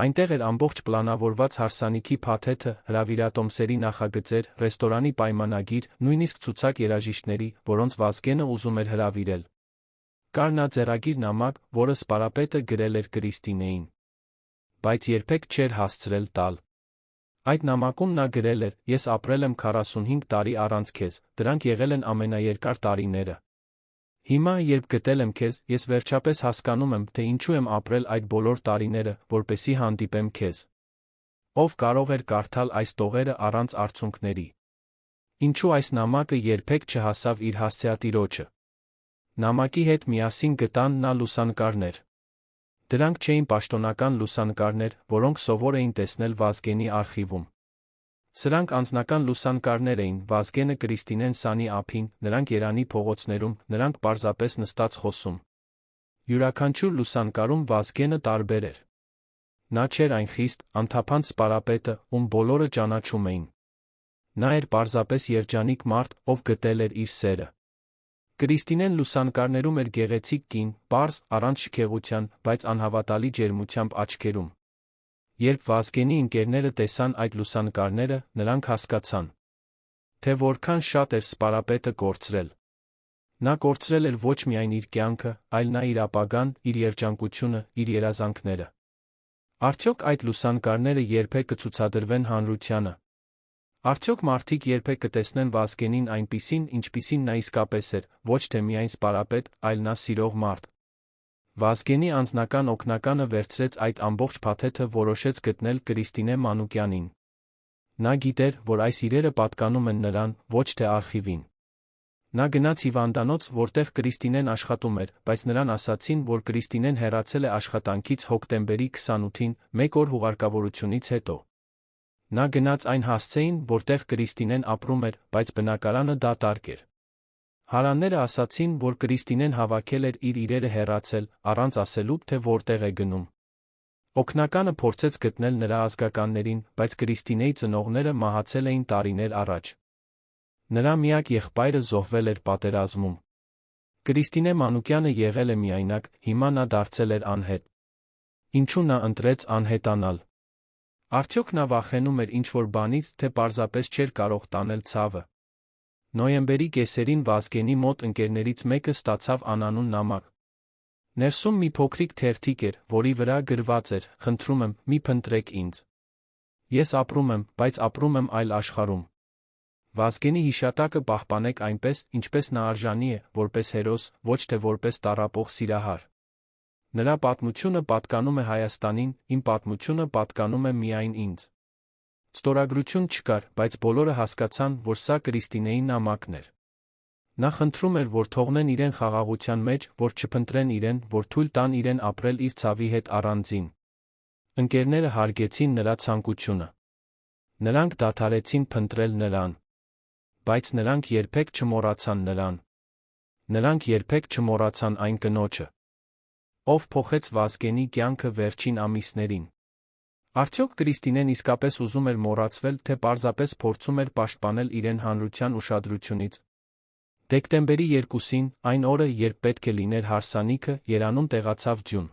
S1: Այնտեղ էր ամբողջ պլանավորված հարսանիքի փաթեթը, հրավիրատոմսերի նախագծեր, ռեստորանի պայմանագիր, նույնիսկ ցուցակ երաժիշտների, որոնց Վազգենը ուզում էր հրավիրել։ Կար նա ձեռագիր նամակ, որը սպարապետը գրել էր Կրիստինեին, բայց երբեք չէր հասցրել տալ։ Այդ նամակում նա գրել էր. «Ես ապրել եմ 45 տարի առանց քեզ, դրանք եղել են ամենաերկար տարիները։ Հիմա, երբ գտել եմ քեզ, ես վերջապես հասկանում եմ, թե ինչու եմ ապրել այդ բոլոր տարիները, որպեսզի հանդիպեմ քեզ»։ Ով կարող էր կարդալ այս տողերը առանց արցունքների։ Ինչու այս նամակը երբեք չհասավ իր հասցեատիրոջը։ Նամակի հետ միասին գտան նա լուսանկարներ։ Դրանք չէին պաշտոնական լուսանկարներ, որոնք սովոր էին տեսնել Վազգենի արխիվում։ Սրանք անձնական լուսանկարներ էին, Վազգենը Կրիստինեն սանի ափին, նրանք Երանի փողոցներում, նրանք պարզապես նստած խոսում։ Յուրաքանչյուր լուսանկարում Վազգենը տարբեր էր։ Նա չէր այն խիստ, անթափանց սպարապետը, ում բոլորը ճանաչում էին։ Նա էր պարզապես երջանիկ մարդ, ով գտել էր իր սերը։ Կրիստինեն լուսանկարներում էր գեղեցիկ կին, պարզ, առանց շքեղության, բայց անհավատալի ջերմությամբ աչքերում։ Երբ Վազգենի ընկերները տեսան այդ լուսանկարները, նրանք հասկացան, թե որքան շատ էր սպարապետը կորցրել։ Նա կորցրել էր ոչ միայն իր կյանքը, այլ նա իր ապագան, իր երջանկությունը, իր երազանքները։ Արդյոք այդ լուսանկարները երբեք կցուցադրվեն հանրությանը։ Արդյոք մարդիկ երբեք կտեսնեն Վազգենին այնպիսին, ինչպիսին նա իսկապես էր, ոչ թե միայն սպարապետ, այլ նա սիրող մարդ։ Վազգենի անձնական օգնականը վերցրեց այդ ամբողջ փաթեթը, որոշեց գտնել Կրիստինե Մանուկյանին։ Նա գիտեր, որ այս իրերը պատկանում են նրան, ոչ թե արխիվին։ Նա գնաց հիվանդանոց, որտեղ Կրիստինեն աշխատում էր, բայց նրան ասացին, որ Կրիստինեն հեռացել է աշխատանքից հոկտեմբերի 28-ին, մեկ օր հուղարկավորությունից հետո։ Նա գնաց այն հասցեին, որտեղ Կրիստինեն ապրում էր, բայց բնակարանը դատարկ էր։ Հարանները ասացին, որ Կրիստինեն հավաքել էր իր իրերը հեռացել, առանց ասելու, թե որտեղ է գնում։ Օգնականը փորձեց գտնել նրա ազգականներին, բայց Կրիստինեի ծնողները մահացել էին տարիներ առաջ։ Նրա միակ եղբայրը զոհվել էր պատերազմում։ Կրիստինե Մանուկյանը եղել է միայնակ, հիմա նա դարձել էր անհետ։ Ինչու նա ընտրեց անհետանալ։ Արդյոք նա վախենում էր ինչ-որ բանից, թե պարզապես չէր կարող տանել ցավը։ Նոյեմբերի կեսերին Վազգենի մոտ ընկերներից մեկը ստացավ անանուն նամակ։ Ներսում մի փոքրիկ թերթիկ էր, որի վրա գրված էր. «Խնդրում եմ, մի փնտրեք ինձ։ Ես ապրում եմ, բայց ապրում եմ այլ աշխարհում»։ Վազգենի հիշատակը պահպանեք այնպես, ինչպես նա արժանի է, որպես հերոս, ոչ թե որպես տառապող սիրահար։ Նրա պատմությունը պատկանում է Հայաստանին, իմ պատմությունը պատկանում է միայն ինձ։ Ստորագրություն չկար, բայց բոլորը հասկացան, որ սա Կրիստինեի նամակն էր։ Նա խնդրում էր, որ թողնեն իրեն խաղաղության մեջ, որ չփնտրեն իրեն, որ թույլ տան իրեն ապրել իր ցավի հետ առանձին։ Ընկերները հարգեցին նրա ցանկությունը։ Նրանք դադարեցին փնտրել նրան։ Բայց նրանք երբեք չմոռացան նրան։ Նրանք երբեք չմոռացան այն կնոջը, ով փոխեց Վազգենի կյանքը վերջին ամիսներին։ Արդյոք Կրիստինեն իսկապես ուզում էր մոռացվել, թե պարզապես փորձում էր պաշտպանել իրեն հանրության ուշադրությունից։ Դեկտեմբերի 2-ին, այն օրը, երբ պետք է լիներ հարսանիքը, Երանում տեղացավ ձյուն։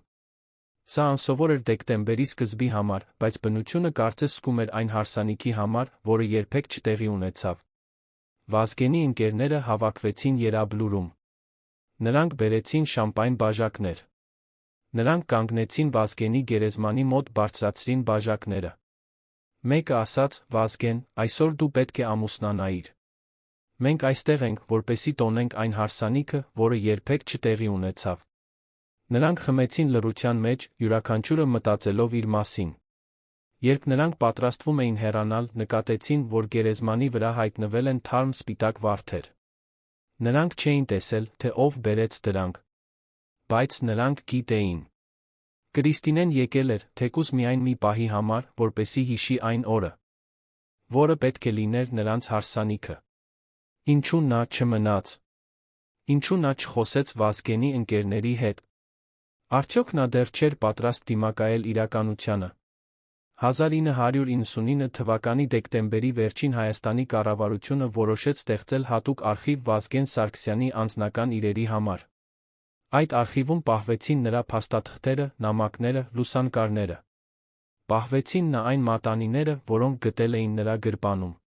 S1: Սա անսովոր էր դեկտեմբերի սկզբի համար, բայց բնությունը կարծես զգում էր այն հարսանիքի համար, որը երբեք չտեղի ունեցավ։ Վազգենի ընկերները հավաքվեցին Երաբլուրում։ Նրանք բերեցին շամպայն բաժակներ։ Նրանք կանգնեցին Վազգենի գերեզմանի մոտ բարձրացրին բաժակները։ Մեկը ասաց. «Վազգեն, այսօր դու պետք է ամուսնանայիր։ Մենք այստեղ ենք, որպեսզի տոնենք այն հարսանիքը, որը երբեք չտեղի ունեցավ»։ Նրանք խմեցին լռության մեջ, յուրաքանչյուրը մտածելով իր մասին։ Երբ նրանք պատրաստվում էին հեռանալ, նկատեցին, որ գերեզմանի վրա հայտնվել են թարմ սպիտակ վարդեր։ Նրանք չէին տեսել, թե ով բերեց դրանք։ Բայց նրանք գիտեին։ Կրիստինեն եկել էր, թեկուզ միայն մի պահի համար, որպեսզի հիշի այն օրը, որը պետք է լիներ նրանց հարսանիքը։ Ինչու նա չմնաց։ Ինչու նա չխոսեց Վազգենի ընկերների հետ։ Արդյոք նա դեռ չէր պատրաստ դիմակայել իրականությանը։ 1999 թվականի դեկտեմբերի վերջին Հայաստանի կառավարությունը որոշեց ստեղծել հատուկ արխիվ Վազգեն Սարգսյանի անձնական իրերի համար։ Այդ արխիվում պահվեցին նրա փաստաթղթերը, նամակները, լուսանկարները։ Պահվեցին այն մատանիները, որոնք գտել էին նրա գրպանում։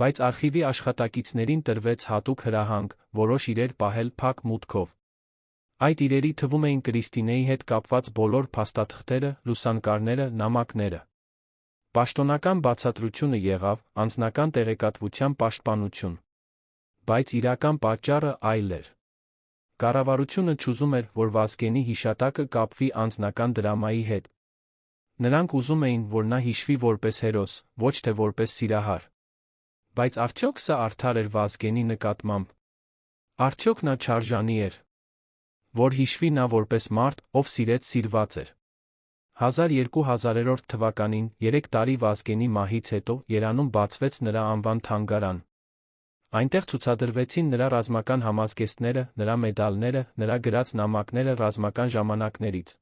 S1: Բայց արխիվի աշխատակիցներին տրվեց հատուկ հրահանգ, որոշ իրեր պահել փակ մուտքով։ Այդ իրերի թվում էին Կրիստինեի հետ կապված բոլոր փաստաթղթերը, լուսանկարները, նամակները։ Պաշտոնական բացատրությունը եղավ անձնական տեղեկատվության պաշտպանություն։ Բայց իրական պատճառը այլ էր։ Կառավարությունը չուզում էր, որ Վազգենի հիշատակը կապվի անձնական դրամայի հետ։ Նրանք ուզում էին, որ նա հիշվի որպես հերոս, ոչ թե որպես սիրահար։ Բայց արդյոք սա արդար էր Վազգենի նկատմամբ։ Արդյոք նա չարժանի էր, որ հիշվի նա որպես մարդ, ով սիրեց սիրված էր։ 1200 թվականին, 3 տարի Վազգենի մահից հետո, Երանում բացվեց նրա անվան թանգարան։ Այնտեղ ցուցադրվեցին նրա ռազմական համազգեստները, նրա մեդալները, նրա գրած նամակները ռազմական ժամանակներից։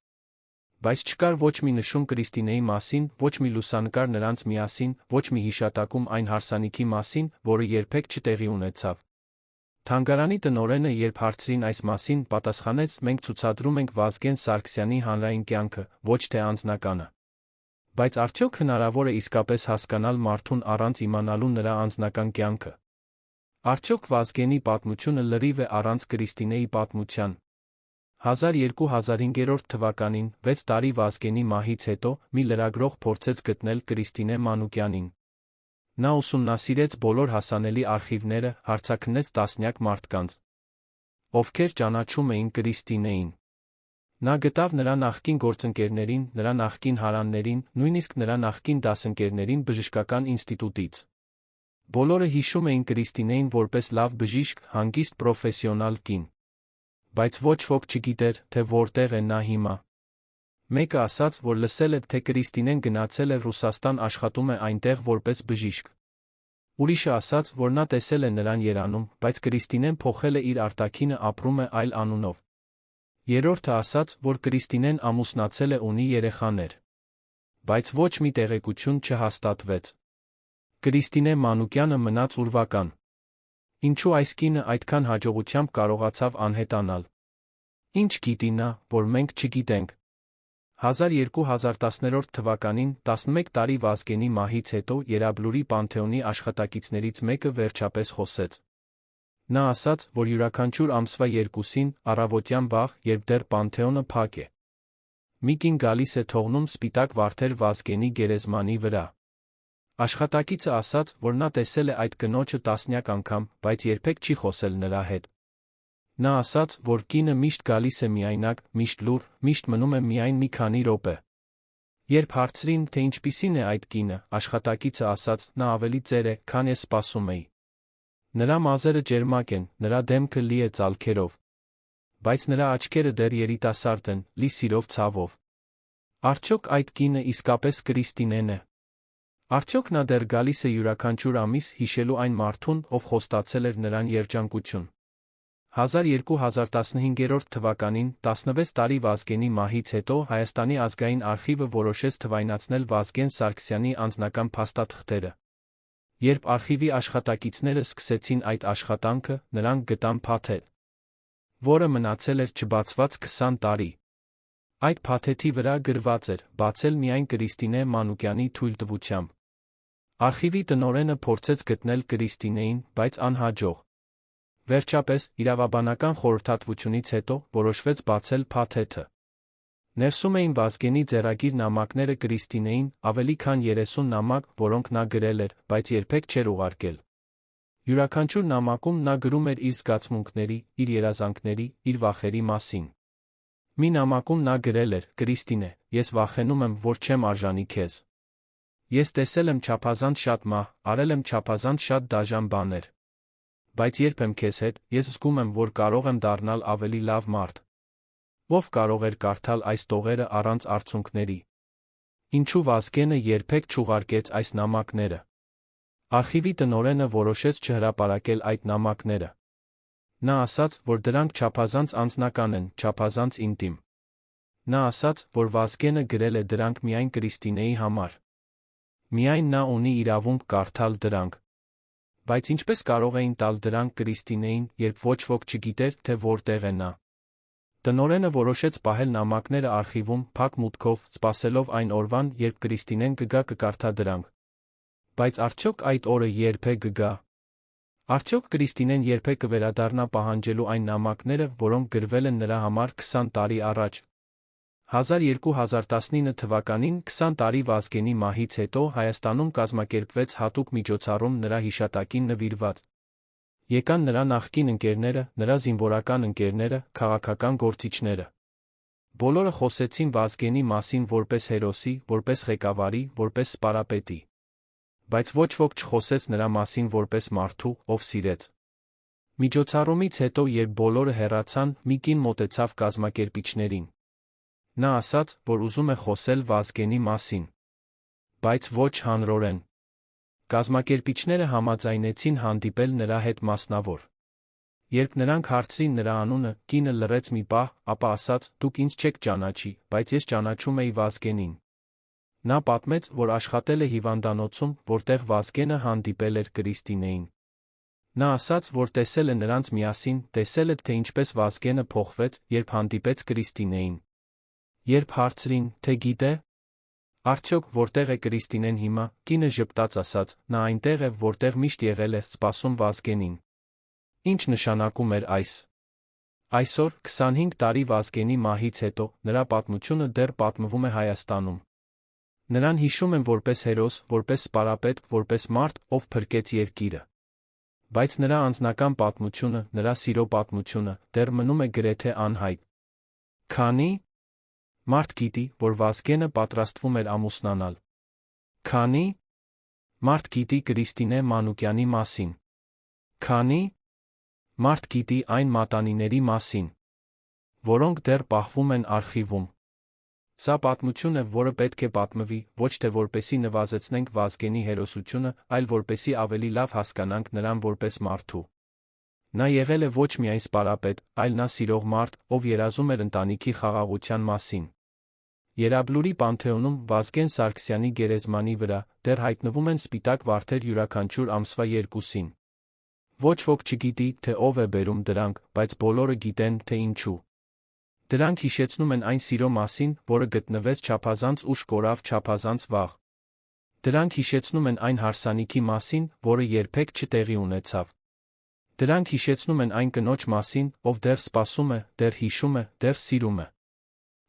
S1: Բայց չկար ոչ մի նշում Կրիստինեի մասին, ոչ մի լուսանկար նրանց միասին, ոչ մի հիշատակում այն հարսանիքի մասին, որը երբեք չտեղի ունեցավ։ Թանգարանի տնօրենը, երբ հարցրին այս մասին, պատասխանեց. «Մենք ցուցադրում ենք Վազգեն Սարգսյանի հանրային կյանքը, ոչ թե անձնականը»։ Բայց արդյոք հնարավոր է իսկապես հասկանալ մարդուն առանց իմանալու նրա անձնական կյանքը։ Արդյոք Վազգենի պատմությունը լրիվ է առանց Կրիստինեի պատմության։ 1205 թվականին, 6 տարի Վազգենի մահից հետո, մի լրագրող փորձեց գտնել Կրիստինե Մանուկյանին։ Նա ուսումնասիրեց բոլոր հասանելի արխիվները, հարցաքննեց տասնյակ մարդկանց, ովքեր ճանաչում էին Կրիստինեին։ Նա գտավ նրա նախկին գործընկերներին, նրա նախկին հարաններին, նույնիսկ նրա նախկին դասընկերներին բժշկական ինստիտուտից։ Բոլորը հիշում էին Կրիստինեին որպես լավ բժիշկ, հանգիստ պրոֆեսիոնալ կին։ Բայց ոչ ոք չգիտեր, թե որտեղ է նա հիմա։ Մեկը ասաց, որ լսել է, թե Կրիստինեն գնացել է Ռուսաստան, աշխատում է այնտեղ որպես բժիշկ։ Ուրիշը ասաց, որ նա տեսել է նրան Երանում, բայց Կրիստինեն փոխել է իր արտաքինը, ապրում է այլ անունով։ Երրորդը ասաց, որ Կրիստինեն ամուսնացել է, ունի երեխաներ։ Բայց ոչ մի տեղեկություն չհաստատվեց։ Կրիստինե Մանուկյանը մնաց ուրվական։ Ինչու այս կինը այդքան հաջողությամբ կարողացավ անհետանալ։ Ինչ գիտի նա, որ մենք չգիտենք։ 1210 թվականին, 11 տարի Վազգենի մահից հետո, Երաբլուրի Պանթեոնի աշխատակիցներից մեկը վերջապես խոսեց։ Նա ասաց, որ յուրաքանչյուր ամսվա 2-ին, առավոտյան վաղ, երբ դեռ Պանթեոնը փակ է, մի կին գալիս է թողնում սպիտակ վարդեր Վազգենի գերեզմանի վրա։ Աշխատակիցը ասաց, որ նա տեսել է այդ կնոջը տասնյակ անգամ, բայց երբեք չի խոսել նրա հետ։ Նա ասաց, որ կինը միշտ գալիս է միայնակ, միշտ լուռ, միշտ մնում է միայն մի քանի րոպե։ Երբ հարցրին, թե ինչպիսին է այդ կինը, աշխատակիցը ասաց, նա ավելի ծեր է, քան ես սպասում էի։ Նրա մազերը ջերմակ են, նրա դեմքը լի է ծալքերով, բայց նրա աչքերը դեռ երիտասարդ են, լի սիրով ցավով։ Արդյոք այդ կինը իսկապես Կրիստինեն է։ Արդյոք նա դեռ գալիս է յուրաքանչյուր ամիս հիշելու այն մարդուն, ով խոստացել էր նրան երջանկություն։ 1215 թվականին, 16 տարի Վազգենի մահից հետո, Հայաստանի ազգային արխիվը որոշեց թվայնացնել Վազգեն Սարգսյանի անձնական փաստաթղթերը։ Երբ արխիվի աշխատակիցները սկսեցին այդ աշխատանքը, նրանք գտան փաթեթ, որը մնացել էր չբացված 20 տարի։ Այդ փաթեթի վրա գրված էր. բացել միայն Կրիստինե Մանուկյանի թույլտվությամբ։ Արխիվի տնօրենը փորձեց գտնել Կրիստինեին, բայց անհաջող։ Վերջապես, իրավաբանական խորհրդատվությունից հետո, որոշվեց բացել փաթեթը։ Ներսում էին Վազգենի ձեռագիր նամակները Կրիստինեին, ավելի քան 30 նամակ, որոնք նա գրել էր, բայց երբեք չէր ուղարկել։ Յուրաքանչյուր նամակում նա գրում էր իր զգացմունքների, իր երազանքների, իր վախերի մասին։ Մի նամակում նա գրել էր. Կրիստինե, ես վախենում եմ, որ չեմ արժանի քեզ։ Ես տեսել եմ չափազանց շատ մահ, արել եմ չափազանց շատ դաժան բաներ։ Բայց երբ եմ քեզ հետ, ես զգում եմ, որ կարող եմ դառնալ ավելի լավ մարդ։ Ով կարող էր կարդալ այս տողերը առանց արցունքների։ Ինչու Վազգենը երբեք չուղարկեց այս նամակները։ Արխիվի տնօրենը որոշեց չհրապարակել այդ նամակները։ Նա ասաց, որ դրանք չափազանց անձնական են, չափազանց ինտիմ։ Նա ասաց, որ Վազգենը գրել է դրանք միայն Կրիստինեի համար։ Միայն նա ունի իրավունք կարդալ դրանք։ Բայց ինչպես կարող էին տալ դրանք Կրիստինեին, երբ ոչ ոք չգիտեր, թե որտեղ է նա։ Տնօրենը որոշեց պահել նամակները արխիվում, փակ մուտքով, սպասելով այն օրվան, երբ Կրիստինեն կգա կկարդա դրանք։ Բայց արդյոք այդ օրը երբ է կգա։ Արդյոք Կրիստինեն երբեք կվերադառնա պահանջելու այն նամակները, որոնք գրվել են նրա համար 20 տարի առաջ։ 1219 թվականին, 20 տարի Վազգենի մահից հետո, Հայաստանում կազմակերպվեց հատուկ միջոցառում նրա հիշատակին նվիրված։ Եկան նրա նախկին ընկերները, նրա զինվորական ընկերները, քաղաքական գործիչները։ Բոլորը խոսեցին Վազգենի մասին որպես հերոսի, որպես ղեկավարի, որպես սպարապետի։ Բայց ոչ ոք չխոսեց նրա մասին որպես մարդու, ով սիրեց։ Միջոցառումից հետո, երբ բոլորը հեռացան, մի կին մոտեցավ կազմակերպիչներին։ Նա ասաց, որ ուզում է խոսել Վազգենի մասին։ Բայց ոչ հանրորեն։ Կազմակերպիչները համաձայնեցին հանդիպել նրա հետ մասնավոր։ Երբ նրանք հարցրին նրա անունը, կինը լռեց մի պահ, ապա ասաց. «Դուք ինձ չեք ճանաչի, բայց ես ճանաչում էի Վազգենին»։ Նա պատմեց, որ աշխատել է հիվանդանոցում, որտեղ Վազգենը հանդիպել էր Կրիստինեին։ Նա ասաց, որ տեսել է նրանց միասին, տեսել է, թե ինչպես Վազգենը փոխվեց, երբ հանդիպեց Կրիստինեին։ Երբ հարցրին, թե գիտե, արդյոք որտեղ է Կրիստինեն հիմա, կինը ժպտաց ասաց. նա այնտեղ է, որտեղ միշտ եղել է, սպասում Վազգենին։ Ինչ նշանակում էր այս։ Այսօր, 25 տարի Վազգենի մահից հետո, նրա պատմությունը դեռ պատմվում է Հայաստանում։ Նրան հիշում են որպես հերոս, որպես սպարապետ, որպես մարդ, ով փրկեց երկիրը։ Բայց նրա անձնական պատմությունը, նրա սիրո պատմությունը, դեռ մնում է գրեթե անհայտ։ Քանի մարդ գիտի, որ Վազգենը պատրաստվում էր ամուսնանալ։ Քանի մարդ գիտի Կրիստինե Մանուկյանի մասին։ Քանի մարդ գիտի այն մատանիների մասին, որոնք դեռ պահվում են արխիվում։ Սա պատմություն է, որը պետք է պատմվի, ոչ թե որպեսի նվազեցնենք Վազգենի հերոսությունը, այլ որպեսի ավելի լավ հասկանանք նրան որպես մարդու։ Նա եղել է ոչ միայն սպարապետ, այլ նա սիրող մարդ, ով երազում էր ընտանիքի խաղաղության մասին։ Երաբլուրի Պանթեոնում Վազգեն Սարգսյանի գերեզմանի վրա դեռ հայտնվում են սպիտակ վարդեր յուրաքանչյուր ամսվա 2-ին։ Ոչ ոք չգիտի, թե ով է բերում դրանք, բայց բոլորը գիտեն, թե ինչու։ Դրանք հիշեցնում են այն սիրո մասին, որը գտնվեց չափազանց ուշ կորավ չափազանց վաղ։ Դրանք հիշեցնում են այն հարսանիքի մասին, որը երբեք չտեղի ունեցավ։ Դրանք հիշեցնում են այն կնոջ մասին, ով դեռ սպասում է, դեռ հիշում է, դեռ սիրում է։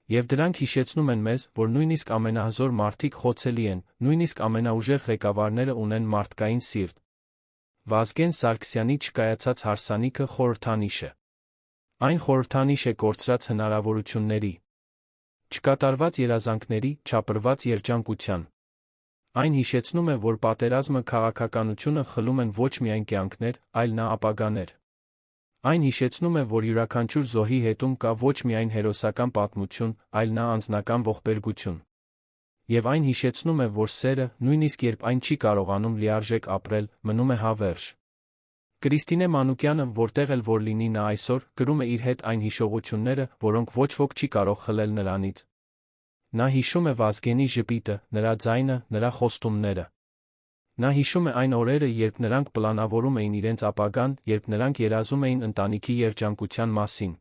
S1: Եվ դրանք հիշեցնում են մեզ, որ նույնիսկ ամենահզոր մարդիկ խոցելի են, նույնիսկ ամենաուժեղ ղեկավարները ունեն մարդկային սիրտ։ Վազգեն Սարգսյանի չկայացած հարսանիքը խորհրդանիշ է։ Այն խորհրդանիշ է կորցրած հնարավորությունների, չկատարված երազանքների, չապրված երջանկության։ Այն հիշեցնում է, որ պատերազմը քաղաքականությունը խլում են ոչ միայն կյանքներ, այլ նա ապագաներ։ Այն հիշեցնում է, որ յուրաքանչյուր զոհի հետում կա ոչ միայն հերոսական պատմություն, այլ նա անձնական ողբերգություն։ Եվ այն հիշեցնում է, որ սերը, նույնիսկ երբ այն չի կարողանում լիարժեք ապրել, մնում է հավերժ։ Կրիստինե Մանուկյանը, որտեղ էլ որ լինի նա այսօր, կրում է իր հետ այն հիշողությունները, որոնք ոչ ոք չի կարող խլել նրանից։ Նա հիշում է Վազգենի ժպիտը, նրա ձայնը, նրա խոստումները։ Նա հիշում է այն օրերը, երբ նրանք պլանավորում էին իրենց ապագան, երբ նրանք երազում էին ընտանիքի երջանկության մասին։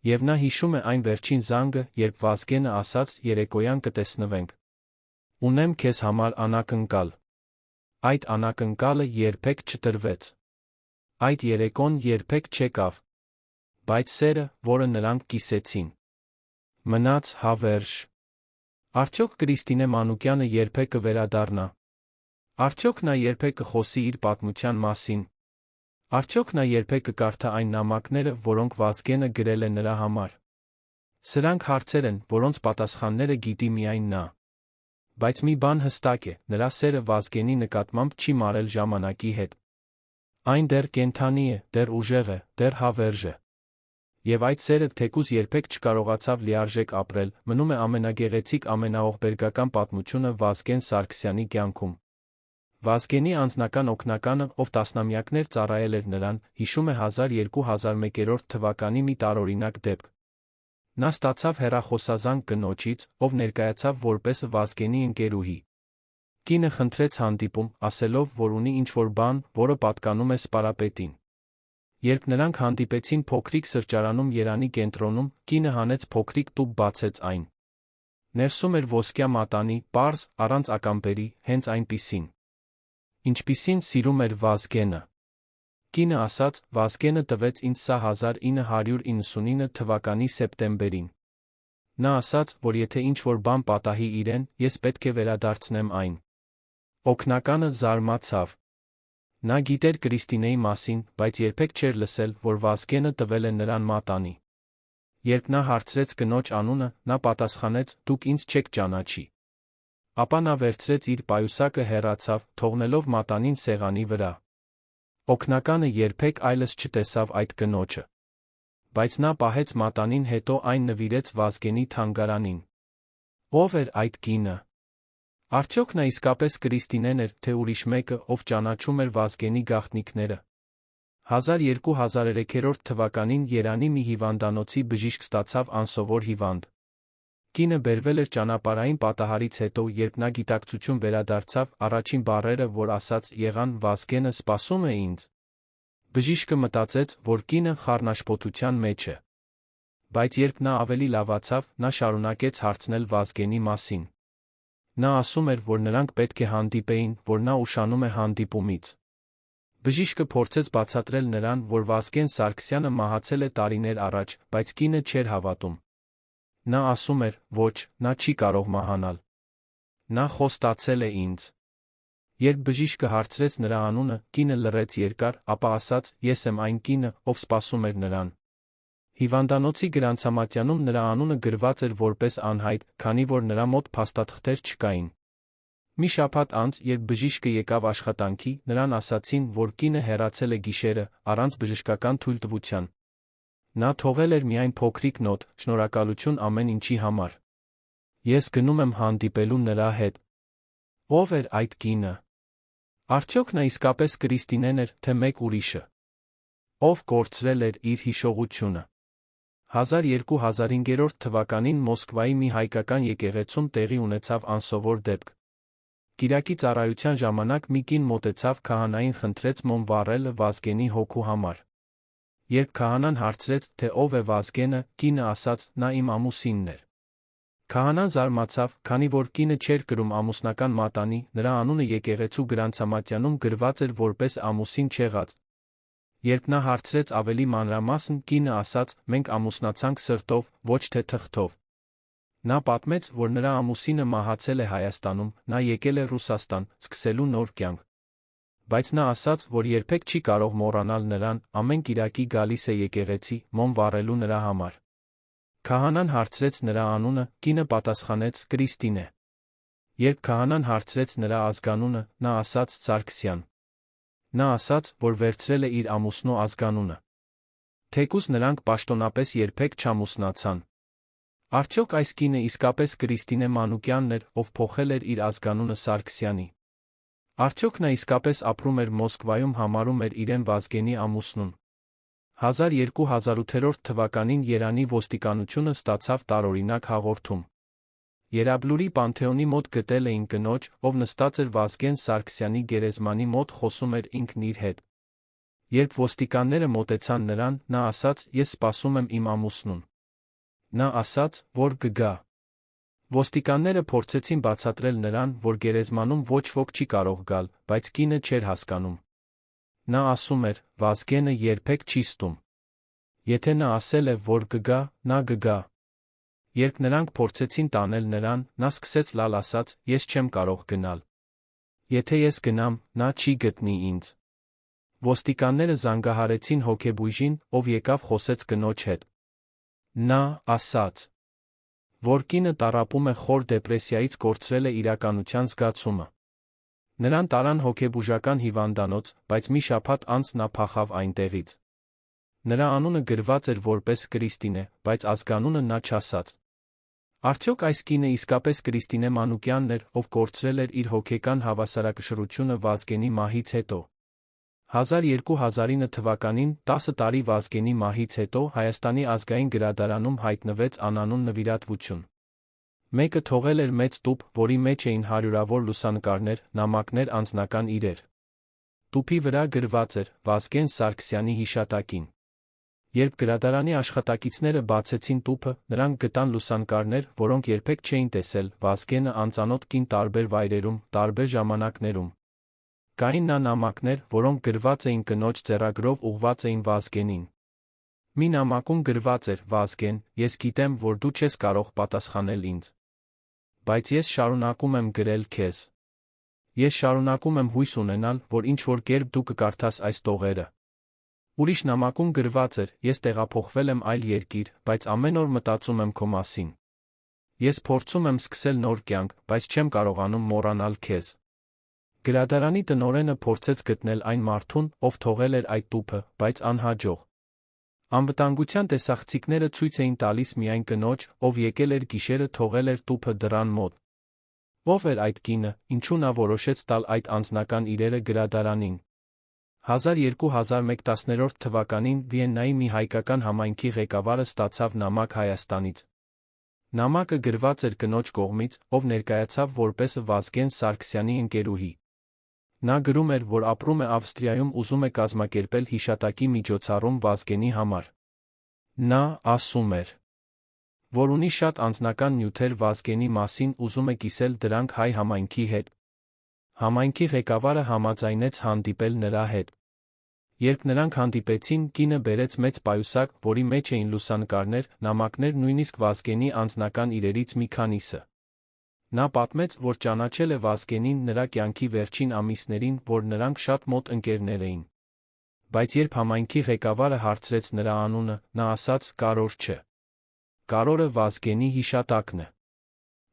S1: Եվ նա հիշում է այն վերջին զանգը, երբ Վազգենը ասաց՝ երեկոյան կտեսնվենք։ Ունեմ քեզ համար անակնկալ։ Այդ անակնկալը երբեք չտրվեց։ Այդ երեկոն երբեք չեկավ։ Բայց սերը, որը նրանք կիսեցին, մնաց հավերժ։ Արդյոք Կրիստինե Մանուկյանը երբեք կվերադառնա։ Արդյոք նա երբեք կխոսի իր պատմության մասին։ Արդյոք նա երբեք կկարդա այն նամակները, որոնք Վազգենը գրել է նրա համար։ Սրանք հարցեր են, որոնց պատասխանները գիտի միայն նա։ Բայց մի բան հստակ է, նրա սերը Վազգենի նկատմամբ չի մարել ժամանակի հետ։ Այն դեռ կենդանի է, դեռ ուժեղ է, դեռ հավերժ է։ Եվ այդ սերը թեկուզ երբեք չկարողացավ լիարժեք ապրել, մնում է ամենագեղեցիկ ամենաողբերգական պատմությունը Վազգեն Սարգսյանի կյանքում։ Վազգենի անձնական օգնականը, ով տասնամյակներ ծառայել էր նրան, հիշում է 1201 թվականի մի տարօրինակ դեպք։ Նա ստացավ հեռախոսազանգ կնոջից, ով ներկայացավ որպես Վազգենի ընկերուհի։ Կինը խնդրեց հանդիպում, ասելով, որ ունի ինչ-որ բան, որը պատկանում է սպարապետին։ Երբ նրանք հանդիպեցին փոքրիկ սրճարանում Երանի կենտրոնում, կինը հանեց փոքրիկ տուփ բացեց այն։ Ներսում էր ոսկյա մատանի, պարզ, առանց ակամբերի, հենց այնպիսին, ինչպիսին սիրում էր Վազգենը։ Կինը ասաց, Վազգենը տվեց ինձ սա 1999 թվականի սեպտեմբերին։ Նա ասաց, որ եթե ինչ-որ բան պատահի իրեն, ես պետք է վերադարձնեմ այն։ Օգնականը զարմացավ։ Նա գիտեր Կրիստինեի մասին, բայց երբեք չէր լսել, որ Վազգենը տվել է նրան մատանի։ Երբ նա հարցրեց կնոջ անունը, նա պատասխանեց, դուք ինձ չեք ճանաչի։ Ապա նա վերցրեց իր պայուսակը հեռացավ, թողնելով մատանին սեղանի վրա։ Օգնականը երբեք այլս չտեսավ այդ կնոջը։ Բայց նա պահեց մատանին, հետո այն նվիրեց Վազգենի թանգարանին։ Ո՞վ էր այդ կինը։ Արդյոք նա իսկապես Կրիստինեն էր, թե ուրիշ մեկը, ով ճանաչում էր Վազգենի գաղտնիքները։ 1203 թվականին Երանի մի հիվանդանոցի բժիշկ ստացավ անսովոր հիվանդ։ Կինը բերվել էր ճանապարհային պատահարից հետո, երբ նա գիտակցություն վերադարձավ, առաջին բառերը, որ ասաց, եղան՝ Վազգենը սպասում է ինձ։ Բժիշկը մտածեց, որ կինը խառնաշփոթության մեջ է։ Բայց երբ նա ավելի լավացավ, նա շարունակեց հարցնել Վազգենի մասին։ Նա ասում էր, որ նրանք պետք է հանդիպեին, որ նա ուշանում է հանդիպումից։ Բժիշկը փորձեց բացատրել նրան, որ Վազգեն Սարգսյանը մահացել է տարիներ առաջ, բայց կինը չէր հավատում։ Նա ասում էր, ոչ, նա չի կարող մահանալ։ Նա խոստացել է ինձ։ Երբ բժիշկը հարցրեց նրա անունը, կինը լռեց երկար, ապա ասաց, ես եմ այն կինը, ով սպասում էր նրան։ Հիվանդանոցի գրանցամատյանում նրա անունը գրված էր որպես անհայտ, քանի որ նրա մոտ փաստաթղթեր չկային։ Մի շաբաթ անց, երբ բժիշկը եկավ աշխատանքի, նրան ասացին, որ կինը հեռացել է գիշերը, առանց բժշկական թույլտվության։ Նա թողել էր միայն փոքրիկ նոտ, շնորհակալություն ամեն ինչի համար։ Ես գնում եմ հանդիպելու նրա հետ։ Ո՞վ էր այդ կինը։ Արդյոք նա իսկապես Կրիստինեն էր, թե մեկ ուրիշը։ Ով կորցրել էր իր հիշողությունը։ 1205 թվականին Մոսկվայի մի հայկական եկեղեցում տեղի ունեցավ անսովոր դեպք։ Կիրակի ծառայության ժամանակ մի կին մոտեցավ քահանային, խնդրեց մոմ վառել Վազգենի հոգու համար։ Երբ քահանան հարցրեց, թե ով է Վազգենը, կինը ասաց, նա իմ ամուսինն էր։ Քահանան զարմացավ, քանի որ կինը չէր կրում ամուսնական մատանի, նրա անունը եկեղեցու գրանցամատյանում գրված էր որպես ամուսին չեղած։ Երբ նա հարցրեց ավելի մանրամասն, կինը ասաց. «Մենք ամուսնացանք սրտով, ոչ թե թղթով»։ Նա պատմեց, որ նրա ամուսինը մահացել է Հայաստանում, նա եկել է Ռուսաստան, սկսելու նոր կյանք։ Բայց նա ասաց, որ երբեք չի կարող մոռանալ նրան, ամեն կիրակի գալիս է եկեղեցի, մոմ վառելու նրա համար։ Քահանան հարցրեց նրա անունը, կինը պատասխանեց. «Կրիստինե»։ Երբ քահանան հարցրեց նրա ազգանունը, նա ասաց. «Սարգսյան»։ Նա ասաց, որ վերցրել է իր ամուսնու ազգանունը։ Թեկուզ նրանք պաշտոնապես երբեք չամուսնացան։ Արդյոք այս կինը իսկապես Կրիստինե Մանուկյանն էր, ով փոխել էր իր ազգանունը Սարգսյանի։ Արդյոք նա իսկապես ապրում էր Մոսկվայում, համարում էր իրեն Վազգենի ամուսնուն։ 1208 թվականին Երանի ոստիկանությունը ստացավ տարօրինակ հաղորդում։ Երաբլուրի Պանթեոնի մոտ գտել էին կնոջ, ով նստած էր Վազգեն Սարգսյանի գերեզմանի մոտ, խոսում էր ինքն իր հետ։ Երբ ոստիկանները մոտեցան նրան, նա ասաց. «Ես սպասում եմ իմ ամուսնուն»։ Նա ասաց, որ կգա։ Ոստիկանները փորձեցին բացատրել նրան, որ գերեզմանում ոչ ոք չի կարող գալ, բայց կինը չէր հասկանում։ Նա ասում էր. «Վազգենը երբեք չի ստում։ Եթե նա ասել է, որ կգա, նա կգա»։ Երբ նրանք փորձեցին տանել նրան, նա սկսեց լալ, ասաց. «Ես չեմ կարող գնալ։ Եթե ես գնամ, նա չի գտնի ինձ»։ Ոստիկանները զանգահարեցին հոգեբույժին, ով եկավ խոսեց կնոջ հետ։ Նա ասաց, որ կինը տառապում է խոր դեպրեսիայից, կորցրել է իրականության զգացումը։ Նրան տարան հոգեբուժական հիվանդանոց, բայց մի շաբաթ անց նա փախավ այնտեղից։ Նրա անունը գրված էր որպես Կրիստինե, բայց ազգանունը նա չասաց։ Արդյոք այս կինը իսկապես Կրիստինե Մանուկյանն էր, ով կորցրել էր իր հոգեկան հավասարակշռությունը Վազգենի մահից հետո։ 1209 թվականին, 10 տարի Վազգենի մահից հետո, Հայաստանի ազգային գրադարանում հայտնվեց անանուն նվիրատվություն։ Մեկը թողել էր մեծ տուփ, որի մեջ էին հարյուրավոր լուսանկարներ, նամակներ, անձնական իրեր։ Տուփի վրա գրված էր. «Վազգեն Սարգսյանի հիշատակին»։ Երբ գրադարանի աշխատակիցները բացեցին տուփը, նրանք գտան լուսանկարներ, որոնք երբեք չէին տեսել, Վազգենը անծանոթ կին տարբեր վայրերում, տարբեր ժամանակներում։ Կային նամակներ, որոնք գրված էին կնոջ ձեռագրով, ուղղված էին Վազգենին։ Մի նամակում գրված էր. «Վազգեն, ես գիտեմ, որ դու չես կարող պատասխանել ինձ։ Բայց ես շարունակում եմ գրել քեզ։ Ես շարունակում եմ հույս ունենալ, որ ինչ-որ կերպ դու կկարդաս այս տողերը»։ Ուրիշ նամակում գրված էր. «Ես տեղափոխվել եմ այլ երկիր, բայց ամեն օր մտածում եմ քո մասին։ Ես փորձում եմ սկսել նոր կյանք, բայց չեմ կարողանում մոռանալ քեզ»։ Գրադարանի տնօրենը փորձեց գտնել այն մարդուն, ով թողել էր այդ տուփը, բայց անհաջող։ Անվտանգության տեսախցիկները ցույց էին տալիս միայն կնոջ, ով եկել էր գիշերը, թողել էր տուփը դռան մոտ։ Ո՞վ էր այդ կինը, ինչու նա որոշեց տալ այդ անձնական իրերը գրադարանին։ 1201 թվականին Վիեննայի մի հայկական համայնքի ղեկավարը ստացավ նամակ Հայաստանից։ Նամակը գրված էր կնոջ կողմից, ով ներկայացավ որպես Վազգեն Սարգսյանի ընկերուհի։ Նա գրում էր, որ ապրում է Ավստրիայում, ուզում է կազմակերպել հիշատակի միջոցառում Վազգենի համար։ Նա ասում էր, որ ունի շատ անձնական նյութեր Վազգենի մասին, ուզում է կիսել դրանք հայ համայնքի հետ։ Համայնքի ղեկավարը համաձայնեց հանդիպել նրա հետ։ Երբ նրանք հանդիպեցին, կինը բերեց մեծ պայուսակ, որի մեջ էին լուսանկարներ, նամակներ, նույնիսկ Վազգենի անձնական իրերից մի քանիսը։ Նա պատմեց, որ ճանաչել է Վազգենին նրա կյանքի վերջին ամիսներին, որ նրանք շատ մոտ ընկերներ էին։ Բայց երբ համայնքի ղեկավարը հարցրեց նրա անունը, նա ասաց. «Կարոր չէ։ Կարորը Վազգենի հիշատակն է»։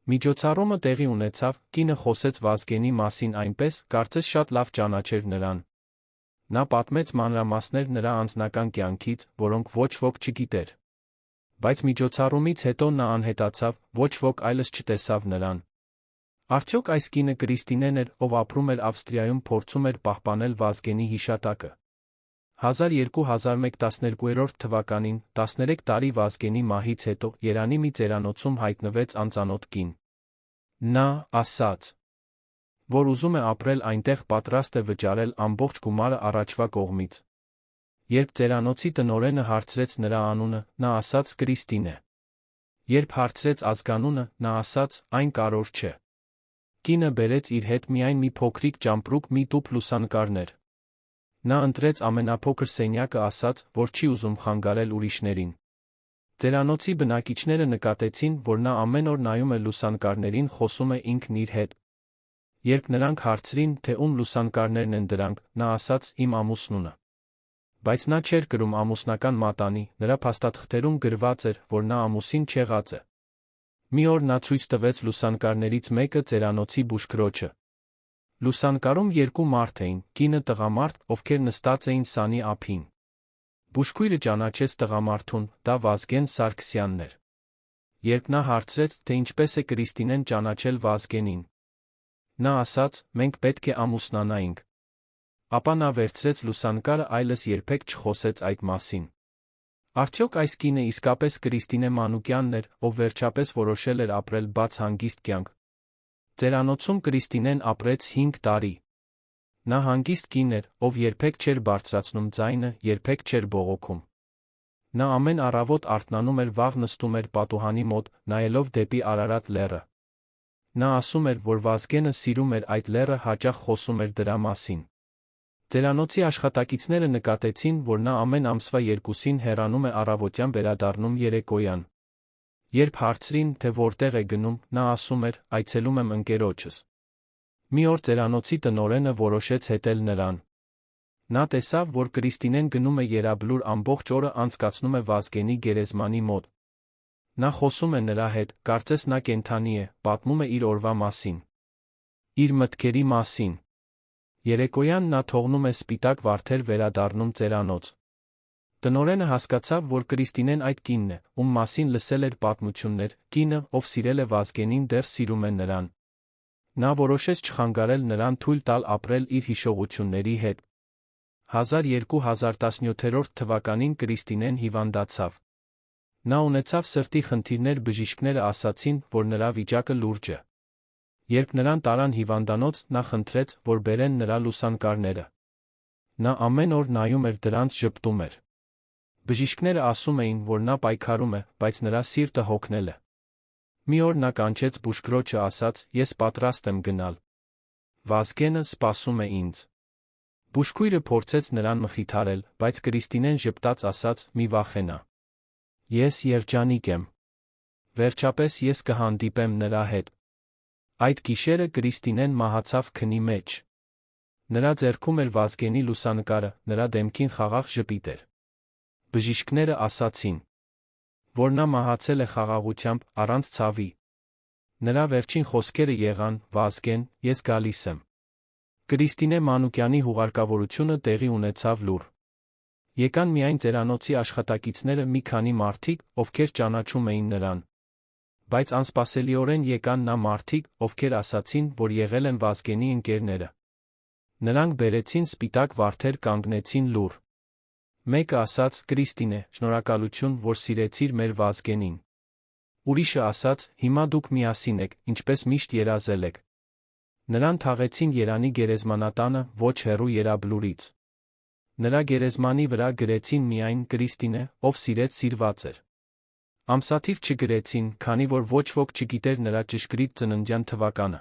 S1: Միջոցառումը տեղի ունեցավ, կինը խոսեց Վազգենի մասին այնպես, կարծես շատ լավ ճանաչեր նրան։ Նա պատմեց մանրամասներ նրա անձնական կյանքից, որոնք ոչ ոք չգիտեր։ Բայց միջոցառումից հետո նա անհետացավ, ոչ ոք այլս չտեսավ նրան։ Արդյոք այս կինը Կրիստինեն էր, ով ապրում էր Ավստրիայում, փորձում էր պահպանել Վազգենի հիշատակը։ 1212 թվականին, 13 տարի Վազգենի մահից հետո, Երանի մի ծերանոցում հայտնվեց անծանոթ կին։ Նա ասաց, որ ուզում է ապրել այնտեղ, պատրաստ է վճարել ամբողջ գումարը առաջվա կողմից։ Երբ ծերանոցի տնօրենը հարցրեց նրա անունը, նա ասաց. «Կրիստինե»։ Երբ հարցրեց ազգանունը, նա ասաց. «Այն Կարոր չէ»։ Կինը բերեց իր հետ միայն մի փոքրիկ ճամպրուկ, մի տուփ լուսանկարներ։ Նա ընտրեց ամենափոքր սենյակը, ասաց, որ չի ուզում խանգարել ուրիշներին։ Ծերանոցի բնակիչները նկատեցին, որ նա ամեն օր նայում է լուսանկարներին, խոսում է ինքն իր հետ։ Երբ նրանք հարցրին, թե ում լուսանկարներն են դրանք, նա ասաց, իմ ամուսնունը։ Բայց նա չէր կրում ամուսնական մատանի, նրա փաստաթղթերում գրված էր, որ նա ամուսին չեղած է։ Մի օր նա ցույց տվեց լուսանկարներից մեկը ծերանոցի բուժքրոջը։ Լուսանկարում երկու մարդ էին, կինը տղամարդ, ովքեր նստած էին սանի ափին։ Բուժքույրը ճանաչեց տղամարդուն, դա Վազգեն Սարգսյանն էր։ Երբ նա հարցրեց, թե ինչպես է Կրիստինեն ճանաչել Վազգենին, նա ասաց, մենք պետք է ամուսնանայինք։ Ապա նա վերցրեց լուսանկարը, այլևս երբեք չխոսեց այդ մասին։ Արդյոք այս կինը իսկապես Կրիստինե Մանուկյանն էր, ով վերջապես որոշել էր ապրել բաց հանգիստ կյանք։ Ծերանոցում Կրիստինեն ապրեց 5 տարի։ Նա հանգիստ կին էր, ով երբեք չէր բարձրացնում ձայնը, երբեք չէր բողոքում։ Նա ամեն առավոտ արթնանում էր, վաղ նստում էր պատուհանի մոտ, նայելով դեպի Արարատ լեռը։ Նա ասում էր, որ Վազգենը սիրում էր այդ լեռը, հաճախ խոսում էր դրա մասին։ Ծերանոցի աշխատակիցները նկատեցին, որ նա ամեն ամսվա 2-ին հեռանում է, առավոտյան վերադառնում երեկոյան։ Երբ հարցրին, թե որտեղ է գնում, նա ասում էր, այցելում եմ ընկերոջս։ Մի օր ծերանոցի տնօրենը որոշեց հետել նրան։ Նա տեսավ, որ Կրիստինեն գնում է Երաբլուր, ամբողջ օրը անցկացնում է Վազգենի գերեզմանի մոտ։ Նա խոսում է նրա հետ, կարծես նա կենդանի է, պատմում է իր օրվա մասին, իր մտքերի մասին։ Երեկոյան նա թողնում է սպիտակ վարդեր, վերադառնում ծերանոց։ Տնօրենը հասկացավ, որ Կրիստինեն այդ կինն է, ում մասին լսել էր պատմություններ, կինը, ով սիրել է Վազգենին, դեռ սիրում է նրան։ Նա որոշեց չխանգարել նրան, թույլ տալ ապրել իր հիշողությունների հետ։ 1217 թվականին Կրիստինեն հիվանդացավ։ Նա ունեցավ սրտի խնդիրներ, բժիշկները ասացին, որ նրա վիճակը լուրջ է։ Երբ նրան տարան հիվանդանոց, նա խնդրեց, որ բերեն նրա լուսանկարները։ Նա ամեն օր նայում էր դրանց, ժպտում էր։ Բժիշկները ասում էին, որ նա պայքարում է, բայց նրա սիրտը հոգնել է։ Մի օր նա կանչեց բուժքրոջը, ասաց, ես պատրաստ եմ գնալ։ Վազգենը սպասում է ինձ։ Բուժքույրը փորձեց նրան մխիթարել, բայց Կրիստինեն ժպտաց, ասաց, մի վախենա։ Ես երջանիկ եմ։ Վերջապես ես կհանդիպեմ նրա հետ։ Այդ գիշերը Կրիստինեն մահացավ քնի մեջ։ Նրա ձեռքում էր Վազգենի լուսանկարը, նրա դեմքին խաղաղ ժպիտ էր։ Բժիշկները ասացին, որ նա մահացել է խաղաղությամբ, առանց ցավի։ Նրա վերջին խոսքերը եղան, Վազգեն, ես գալիս եմ։ Կրիստինե Մանուկյանի հուղարկավորությունը տեղի ունեցավ լուռ։ Եկան միայն ծերանոցի աշխատակիցները, մի քանի մարդիկ, ովքեր ճանաչում էին նրան։ Բայց անսպասելիորեն եկան նա մարդիկ, ովքեր ասացին, որ եղել են Վազգենի ընկերները։ Նրանք բերեցին սպիտակ վարդեր, կանգնեցին լուռ։ Մեկը ասաց, Կրիստինե, շնորհակալություն, որ սիրեցիր մեր Վազգենին։ Ուրիշը ասաց, հիմա դուք միասին եք, ինչպես միշտ երազել եք։ Նրան թաղեցին Երանի գերեզմանատանը, ոչ հեռու Երաբլուրից։ Նրա գերեզմանի վրա գրեցին միայն Կրիստինե, ով սիրեց, սիրված էր։ Ամսաթիվ չգրեցին, քանի որ ոչ ոք չգիտեր նրա ճշգրիտ ծննդյան թվականը։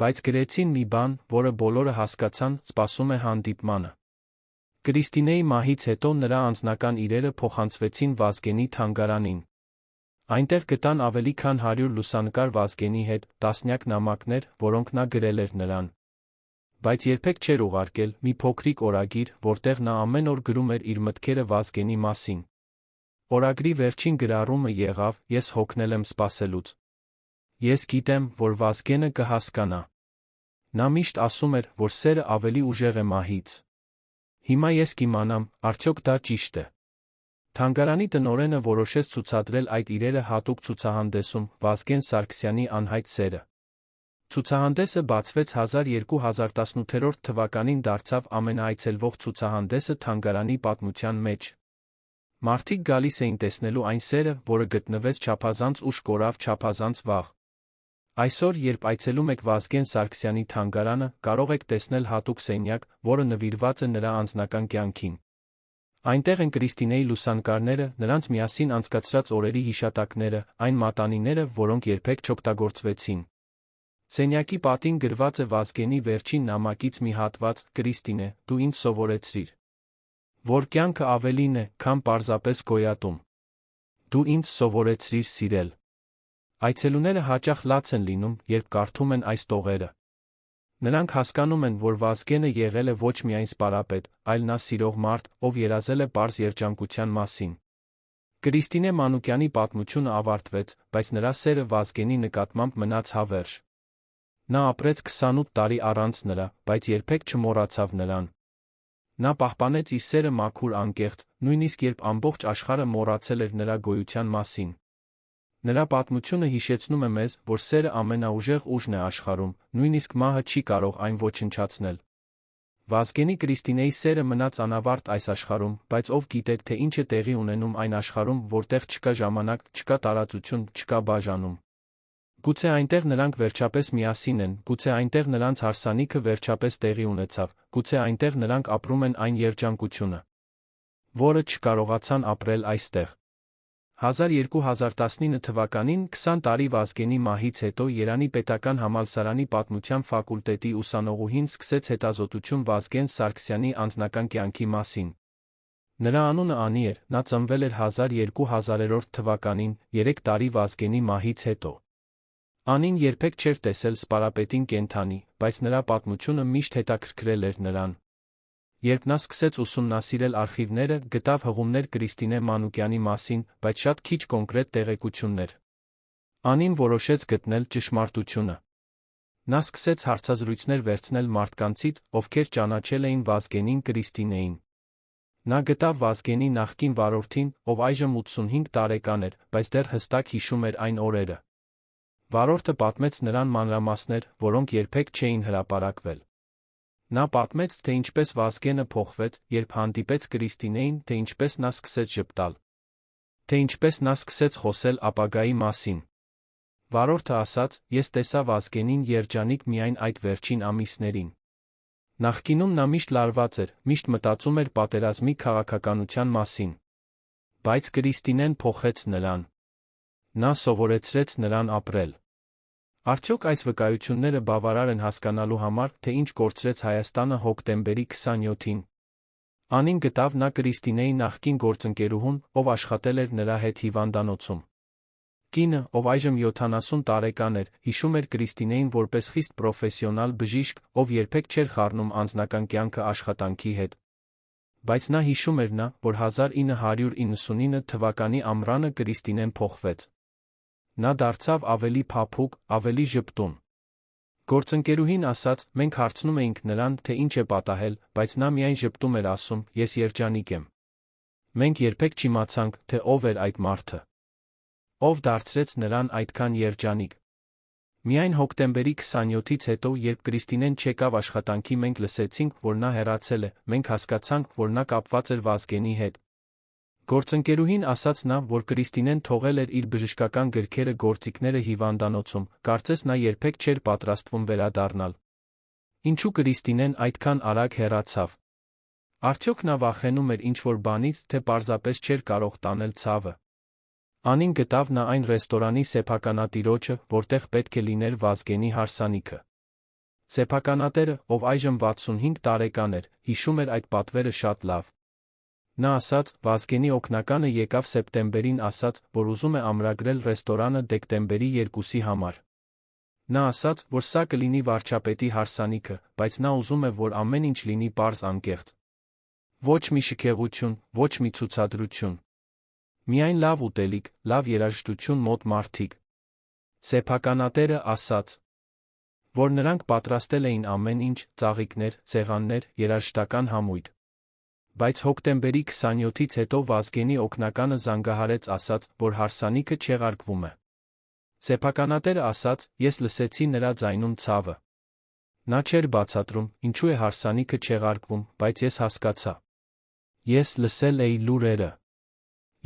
S1: Բայց գրեցին մի բան, որը բոլորը հասկացան, սպասում է հանդիպմանը։ Կրիստինեի մահից հետո նրա անձնական իրերը փոխանցվեցին Վազգենի թանգարանին։ Այնտեղ գտան ավելի քան 100 լուսանկար Վազգենի հետ, տասնյակ նամակներ, որոնք նա գրել էր նրան։ Բայց երբեք չէր ուղարկել մի փոքրիկ օրագիր, որտեղ նա ամեն օր գրում էր իր մտքերը Վազգենի մասին։ Օրագրի վերջին գրառումը եղավ, ես հոգնել եմ սպասելուց։ Ես գիտեմ, որ Վազգենը կհասկանա։ Նա միշտ ասում էր, որ սերը ավելի ուժեղ է մահից։ Հիմա ես կիմանամ, արդյոք դա ճիշտ է։ Թանգարանի տնօրենը որոշեց ցուցադրել այդ իրերը հատուկ ցուցահանդեսում, Վազգեն Սարգսյանի անհայտ սերը։ Ցուցահանդեսը բացվեց 1218 թվականին, դարձավ ամենաայցելվող ցուցահանդեսը թանգարանի պատմության մեջ։ Մարդիկ գալիս էին տեսնելու այն սերը, որը գտնվեց չափազանց ուշ, կորավ չափազանց վաղ։ Այսօր, երբ այցելում եք Վազգեն Սարգսյանի թանգարանը, կարող եք տեսնել հատուկ սենյակ, որը նվիրված է նրա անձնական կյանքին։ Այնտեղ են Կրիստինեի լուսանկարները, նրանց միասին անցկացրած օրերի հիշատակները, այն մատանիները, որոնք երբեք չօգտագործվեցին։ Սենյակի պատին գրված է Վազգենի վերջին նամակից մի հատված. «Կրիստինե, դու ինձ սովորեցրիր, որ կյանքը ավելին է, քան պարզապես գոյատում։ Դու ինձ սովորեցրիր սիրել»։ Այցելուները հաճախ լաց են լինում, երբ կարդում են այս տողերը։ Նրանք հասկանում են, որ Վազգենը եղել է ոչ միայն սպարապետ, այլ նա սիրող մարդ, ով երազել է պարզ երջանկության մասին։ Կրիստինե Մանուկյանի պատմությունը ավարտվեց, բայց նրա սերը Վազգենի նկատմամբ մնաց հավերժ։ Նա ապրեց 28 տարի առանց նրա, բայց երբեք չմոռացավ նրան։ Նա պահպանեց իր սերը մաքուր անկեղծ, նույնիսկ երբ ամբողջ աշխարհը մոռացել էր նրա գոյության մասին։ Նրա պատմությունը հիշեցնում է մեզ, որ սերը ամենաուժեղ ուժն է աշխարհում, նույնիսկ մահը չի կարող այն ոչնչացնել։ Վազգենի Կրիստինեի սերը մնաց անավարտ այս աշխարհում, բայց ով գիտե, թե ինչ է տեղի ունենում այն աշխարհում, որտեղ չկա ժամանակ, չկա տարածություն, չկա բաժանում։ Գուցե այնտեղ նրանք վերջապես միասին են, գուցե այնտեղ նրանց հարսանիքը վերջապես տեղի ունեցավ, գուցե այնտեղ նրանք ապրում են այն երջանկությունը, որը չկարողացան ապրել այստեղ։ 1219 թվականին, 20 տարի Վազգենի մահից հետո, Երանի պետական համալսարանի պատմության ֆակուլտետի ուսանողուհին սկսեց հետազոտություն Վազգեն Սարգսյանի անձնական կյանքի մասին։ Նրա անունը Անի էր, նա ծնվել էր 1200 թվականին, 3 տարի Վազգենի մահից հետո։ Անին երբեք չէր տեսել սպարապետին կենդանի, բայց նրա պատմությունը միշտ հետաքրքրել էր նրան։ Երբ նա սկսեց ուսումնասիրել արխիվները, գտավ հղումներ Կրիստինե Մանուկյանի մասին, բայց շատ քիչ կոնկրետ տեղեկություններ։ Անին որոշեց գտնել ճշմարտությունը։ Նա սկսեց հարցազրույցներ վերցնել մարդկանցից, ովքեր ճանաչել էին Վազգենին Կրիստինեին։ Նա գտավ Վազգենի նախկին վարորդին, ով այժմ 85 տարեկան էր, բայց դեռ հստակ հիշում էր այն օրերը։ Վարորդը պատմեց նրան մանրամասներ, որոնք երբեք չէին հրապարակվել։ Նա պատմեց, թե ինչպես Վազգենը փոխվեց, երբ հանդիպեց Կրիստինեին, թե ինչպես նա սկսեց ժպտալ, թե ինչպես նա սկսեց խոսել ապագայի մասին։ Վարորդը ասաց. «Ես տեսա Վազգենին երջանիկ միայն այդ վերջին ամիսներին։ Նախկինում նա միշտ լարված էր, միշտ մտածում էր պատերազմի քաղաքականության մասին։ Բայց Կրիստինեն փոխեց նրան։ Նա սովորեցրեց նրան ապրել»։ Արդյոք այս վկայությունները բավարար են հասկանալու համար, թե ինչ կորցրեց Հայաստանը հոկտեմբերի 27-ին։ Անին գտավ նա Կրիստինեի նախկին գործընկերուհուն, ով աշխատել էր նրա հետ հիվանդանոցում։ Կինը, ով այժմ 70 տարեկան էր, հիշում էր Կրիստինեին որպես խիստ պրոֆեսիոնալ բժիշկ, ով երբեք չէր խառնում անձնական կյանքը աշխատանքի հետ։ Բայց նա հիշում էր, որ 1999 թվականի ամռանը Կրիստինեն փոխվեց։ Նա դարձավ ավելի փափուկ, ավելի ժպտուն։ Գործընկերուհին ասաց. «Մենք հարցնում էինք նրան, թե ինչ է պատահել, բայց նա միայն ժպտում էր ասում. ես երջանիկ եմ»։ Մենք երբեք չիմացանք, թե ով էր այդ մարդը։ Ով դարձրեց նրան այդքան երջանիկ։ Միայն հոկտեմբերի 27-ից հետո, երբ Կրիստինեն չեկավ աշխատանքի, մենք լսեցինք, որ նա հեռացել է, մենք հասկացանք, որ նա կապված էր Վազգենի հետ։ Գործընկերուհին ասաց, որ Կրիստինեն թողել էր իր բժշկական գրքերը գործիքները հիվանդանոցում, կարծես նա երբեք չէր պատրաստվում վերադառնալ։ Ինչու Կրիստինեն այդքան արագ հեռացավ։ Արդյոք նա վախենում էր ինչ-որ բանից, թե պարզապես չէր կարող տանել ցավը։ Անին գտավ նա այն ռեստորանի սեփականատիրոջը, որտեղ պետք է լիներ Վազգենի հարսանիքը։ Սեփականատերը, ով այժմ 65 տարեկան էր, հիշում էր այդ պատվերը շատ լավ։ Նա ասաց. «Վազգենի օգնականը եկավ սեպտեմբերին, ասաց, որ ուզում է ամրագրել ռեստորանը դեկտեմբերի 2-ի համար։ Նա ասաց, որ սա կլինի վարչապետի հարսանիքը, բայց նա ուզում է, որ ամեն ինչ լինի պարզ անկեղծ։ Ոչ մի շքեղություն, ոչ մի ցուցադրություն։ Միայն լավ ուտելիք, լավ երաժշտություն, մոտ մարդիկ»։ Սեփականատերը ասաց, որ նրանք պատրաստել էին ամեն ինչ, ծաղիկներ, սեղաններ, երաժշտական համույթ։ Բայց հոկտեմբերի 27-ից հետո Վազգենի օգնականը զանգահարեց, ասաց, որ հարսանիքը չեղարկվում է։ Սեփականատերը ասաց. «Ես լսեցի նրա ձայնում ցավը։ Նա չէր բացատրում, ինչու է հարսանիքը չեղարկվում, բայց ես հասկացա։ Ես լսել էի լուրերը։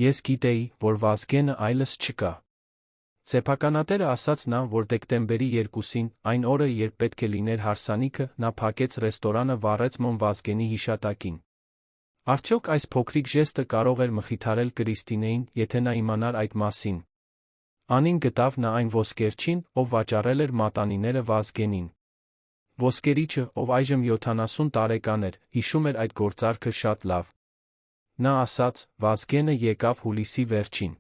S1: Ես գիտեի, որ Վազգենը այլս չկա»։ Սեփականատերը ասաց, որ դեկտեմբերի 2-ին, այն օրը, երբ պետք է լիներ հարսանիքը, նա փակեց ռեստորանը, վառեց մոմ Վազգենի հիշատակին։ Արդյոք այս փոքրիկ ժեստը կարող էր մխիթարել Կրիստինեին, եթե նա իմանար այդ մասին։ Անին գտավ նա այն ոսկերչին, ով վաճառել էր մատանիները Վազգենին։ Ոսկերիչը, ով այժմ 70 տարեկան էր, հիշում էր այդ գործարքը շատ լավ։ Նա ասաց. Վազգենը եկավ հուլիսի վերջին։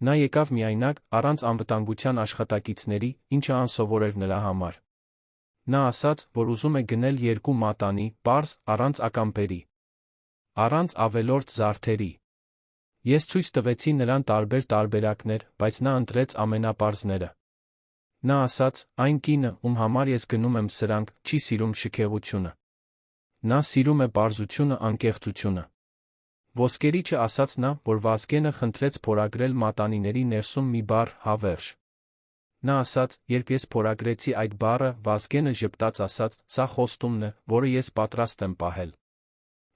S1: Նա եկավ միայնակ, առանց անվտանգության աշխատակիցների, ինչը անսովոր էր նրա համար։ Նա ասաց, որ ուզում է գնել 2 մատանի, պարզ, առանց ակամբերի, առանց ավելորդ զարդերի։ Ես ցույց տվեցի նրան տարբեր տարբերակներ, բայց նա ընտրեց ամենապարզները։ Նա ասաց. այն կինը, ում համար ես գնում եմ սրանք, չի սիրում շքեղությունը։ Նա սիրում է պարզությունը, անկեղծությունը։ Ոսկերիչը ասաց նա, որ Վազգենը խնդրեց փորագրել մատանիների ներսում մի բառ հավերժ։ Նա ասաց. երբ ես փորագրեցի այդ բառը, Վազգենը ժպտաց ասաց. սա խոստումն է, որը ես պատրաստ եմ պահել։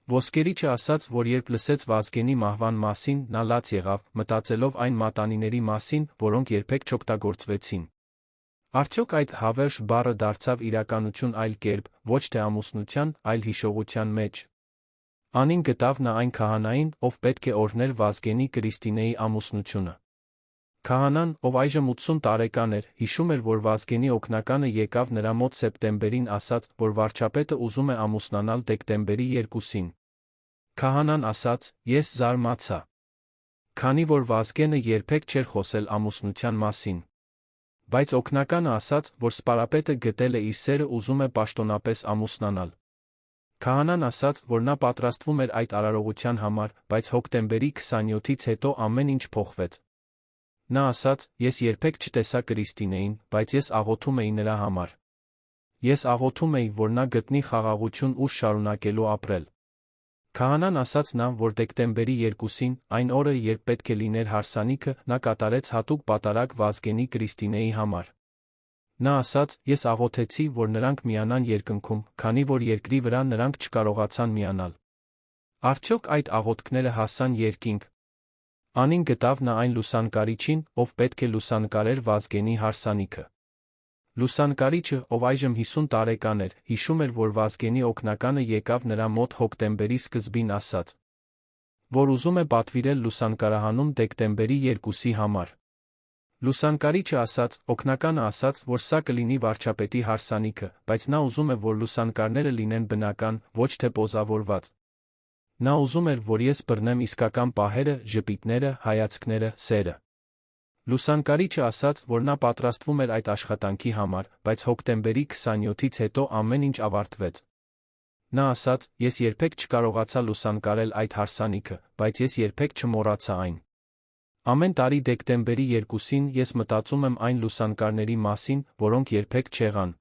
S1: Ոսկերիչը ասաց, որ երբ լսեց Վազգենի մահվան մասին, նա լաց եղավ, մտածելով այն մատանիների մասին, որոնք երբեք չօգտագործվեցին։ Արդյոք այդ հավերժ բառը դարձավ իրականություն այլ կերպ, ոչ թե ամուսնության, այլ հիշողության մեջ։ Անին գտավ նա այն քահանային, ով պետք է օրհներ Վազգենի Կրիստինեի ամուսնությունը։ Քահանան, ով այժմ 80 տարեկան էր, հիշում էր, որ Վազգենի օգնականը եկավ նրա մոտ սեպտեմբերին ասաց, որ վարչապետը ուզում է ամուսնանալ դեկտեմբերի 2-ին։ Քահանան ասաց. ես զարմացա։ Քանի որ Վազգենը երբեք չէր խոսել ամուսնության մասին։ Բայց օգնականը ասաց, որ սպարապետը գտել է իր սերը ուզում է պաշտոնապես ամուսնանալ։ Քահանան ասաց, որ նա պատրաստվում էր այդ արարողության համար, բայց հոկտեմբերի 27-ից հետո ամեն ինչ փոխվեց։ Նա ասաց. ես երբեք չտեսա Կրիստինեին, բայց ես աղոթում էի նրա համար։ Ես աղոթում էի, որ նա գտնի խաղաղություն ուժ շարունակելու ապրել։ Քահանան ասաց նա, որ դեկտեմբերի 2-ին, այն օրը, երբ պետք է լիներ հարսանիքը, նա կատարեց հատուկ պատարագ Վազգենի Կրիստինեի համար։ Նա ասաց. ես աղոթեցի, որ նրանք միանան երկնքում, քանի որ երկրի վրա նրանք չկարողացան միանալ։ Արդյոք այդ աղոթքները հասան երկինք։ Անին գտավ նա այն լուսանկարիչին, ով պետք է լուսանկարեր Վազգենի հարսանիքը։ Լուսանկարիչը, ով այժմ 50 տարեկան էր, հիշում էր, որ Վազգենի օգնականը եկավ նրա մոտ հոկտեմբերի սկզբին ասաց, որ ուզում է պատվիրել լուսանկարահանում դեկտեմբերի 2-ի համար։ Լուսանկարիչը ասաց, օգնականը ասաց, որ սա կլինի վարչապետի հարսանիքը, բայց նա ուզում է, որ լուսանկարները լինեն բնական, ոչ թե պոզավորված։ Նա ուզում էր, որ ես բռնեմ իսկական պահերը, ժպիտները, հայացքները, սերը։ Լուսանկարիչը ասաց, որ նա պատրաստվում էր այդ աշխատանքի համար, բայց հոկտեմբերի 27-ից հետո ամեն ինչ ավարտվեց։ Նա ասաց. ես երբեք չկարողացա լուսանկարել այդ հարսանիքը, բայց ես երբեք չմոռացա այն։ Ամեն տարի դեկտեմբերի 2-ին ես մտածում եմ այն լուսանկարների մասին, որոնք երբեք չեղան։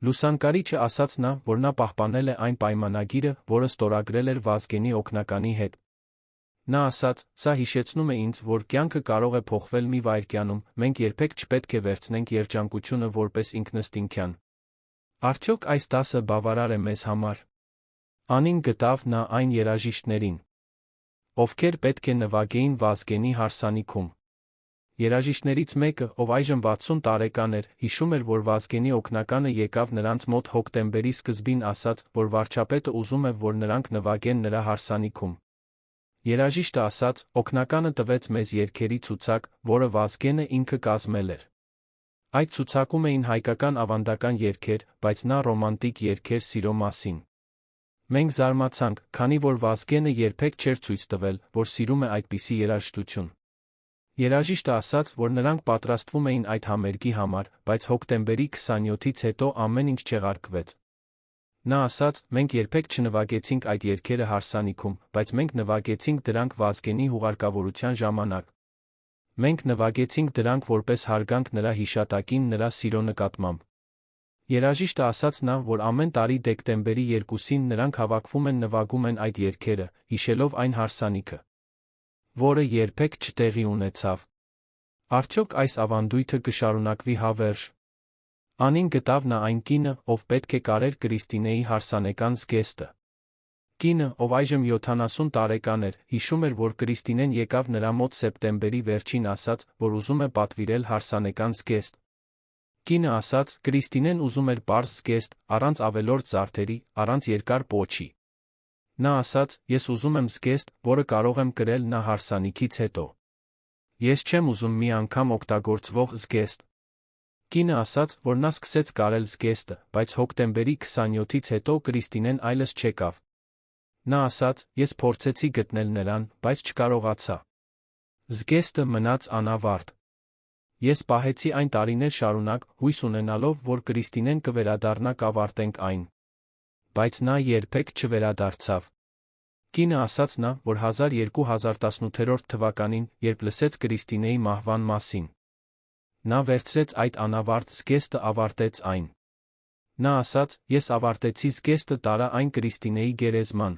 S1: Լուսանկարիչը ասաց նա, որ նա պահպանել է այն պայմանագիրը, որը ստորագրել էր Վազգենի օգնականի հետ։ Նա ասաց. սա հիշեցնում է ինձ, որ կյանքը կարող է փոխվել մի վայրկյանում, մենք երբեք չպետք է վերցնենք երջանկությունը որպես ինքնըստինքյան։ Արդյոք այս դասը բավարար է մեզ համար։ Անին գտավ նա այն երաժիշտներին, ովքեր պետք է նվագեին Վազգենի հարսանիքում։ Երաժիշտներից մեկը, ով այժմ 60 տարեկան էր, հիշում էր, որ Վազգենի օգնականը եկավ նրանց մոտ հոկտեմբերի սկզբին ասաց, որ վարչապետը ուզում է, որ նրանք նվագեն նրա հարսանիքում։ Երաժիշտը ասաց. օգնականը տվեց մեզ երգերի ցուցակ, որը Վազգենը ինքը կազմել էր։ Այդ ցուցակում էին հայկական ավանդական երգեր, բայց նա ռոմանտիկ երգեր սիրո մասին։ Մենք զարմացանք, քանի որ Վազգենը երբեք չէր ցույց տվել, որ սիրում է այդպիսի երաժշտություն։ Երաժիշտը ասաց, որ նրանք պատրաստվում էին այդ համերգի համար, բայց հոկտեմբերի 27-ից հետո ամեն ինչ չեղարկվեց։ Նա ասաց. մենք երբեք չնվագեցինք այդ երգերը հարսանիքում, բայց մենք նվագեցինք դրանք Վազգենի հուղարկավորության ժամանակ։ Մենք նվագեցինք դրանք որպես հարգանք նրա հիշատակին նրա սիրո նկատմամբ։ Երաժիշտը ասաց նա, որ ամեն տարի դեկտեմբերի 2-ին նրանք հավաքվում են նվագում են այդ երգերը, հիշելով այն հարսանիքը, որը երբեք չտեղի ունեցավ։ Արդյոք այս ավանդույթը կշարունակվի հավերժ։ Անին գտավ նա այն կինը, ով պետք է կարեր Կրիստինեի հարսանեկան զգեստը։ Կինը, ով այժմ 70 տարեկան էր, հիշում էր, որ Կրիստինեն եկավ նրա մոտ սեպտեմբերի վերջին ասաց, որ ուզում է պատվիրել հարսանեկան զգեստ։ Կինը ասաց. Կրիստինեն ուզում էր պարզ զգեստ, առանց ավելորդ զարդերի, առանց երկար պոչի։ Նա ասաց. ես ուզում եմ զգեստ, որը կարող եմ կրել նա հարսանիքից հետո։ Ես չեմ ուզում մի անգամ օգտագործվող զգեստ։ Կինը ասաց, որ նա սկսեց կարել զգեստը, բայց հոկտեմբերի 27-ից հետո Կրիստինեն այլս չեկավ։ Նա ասաց, ես փորձեցի գտնել նրան, բայց չկարողացա։ Զգեստը մնաց անավարտ։ Ես պահեցի այն տարիներ շարունակ, հույս ունենալով, որ Կրիստինեն կվերադառնա կավարտենք այն։ Բայց նա երբեք չվերադարձավ։ Կինը ասաց նա, որ 1218 թվականին, երբ լսեց Կրիստինեի մահվան մասին, նա վերցրեց այդ անավարտ զգեստը ավարտեց այն։ Նա ասաց, ես ավարտեցի զգեստը տարա այն Կրիստինեի գերեզման։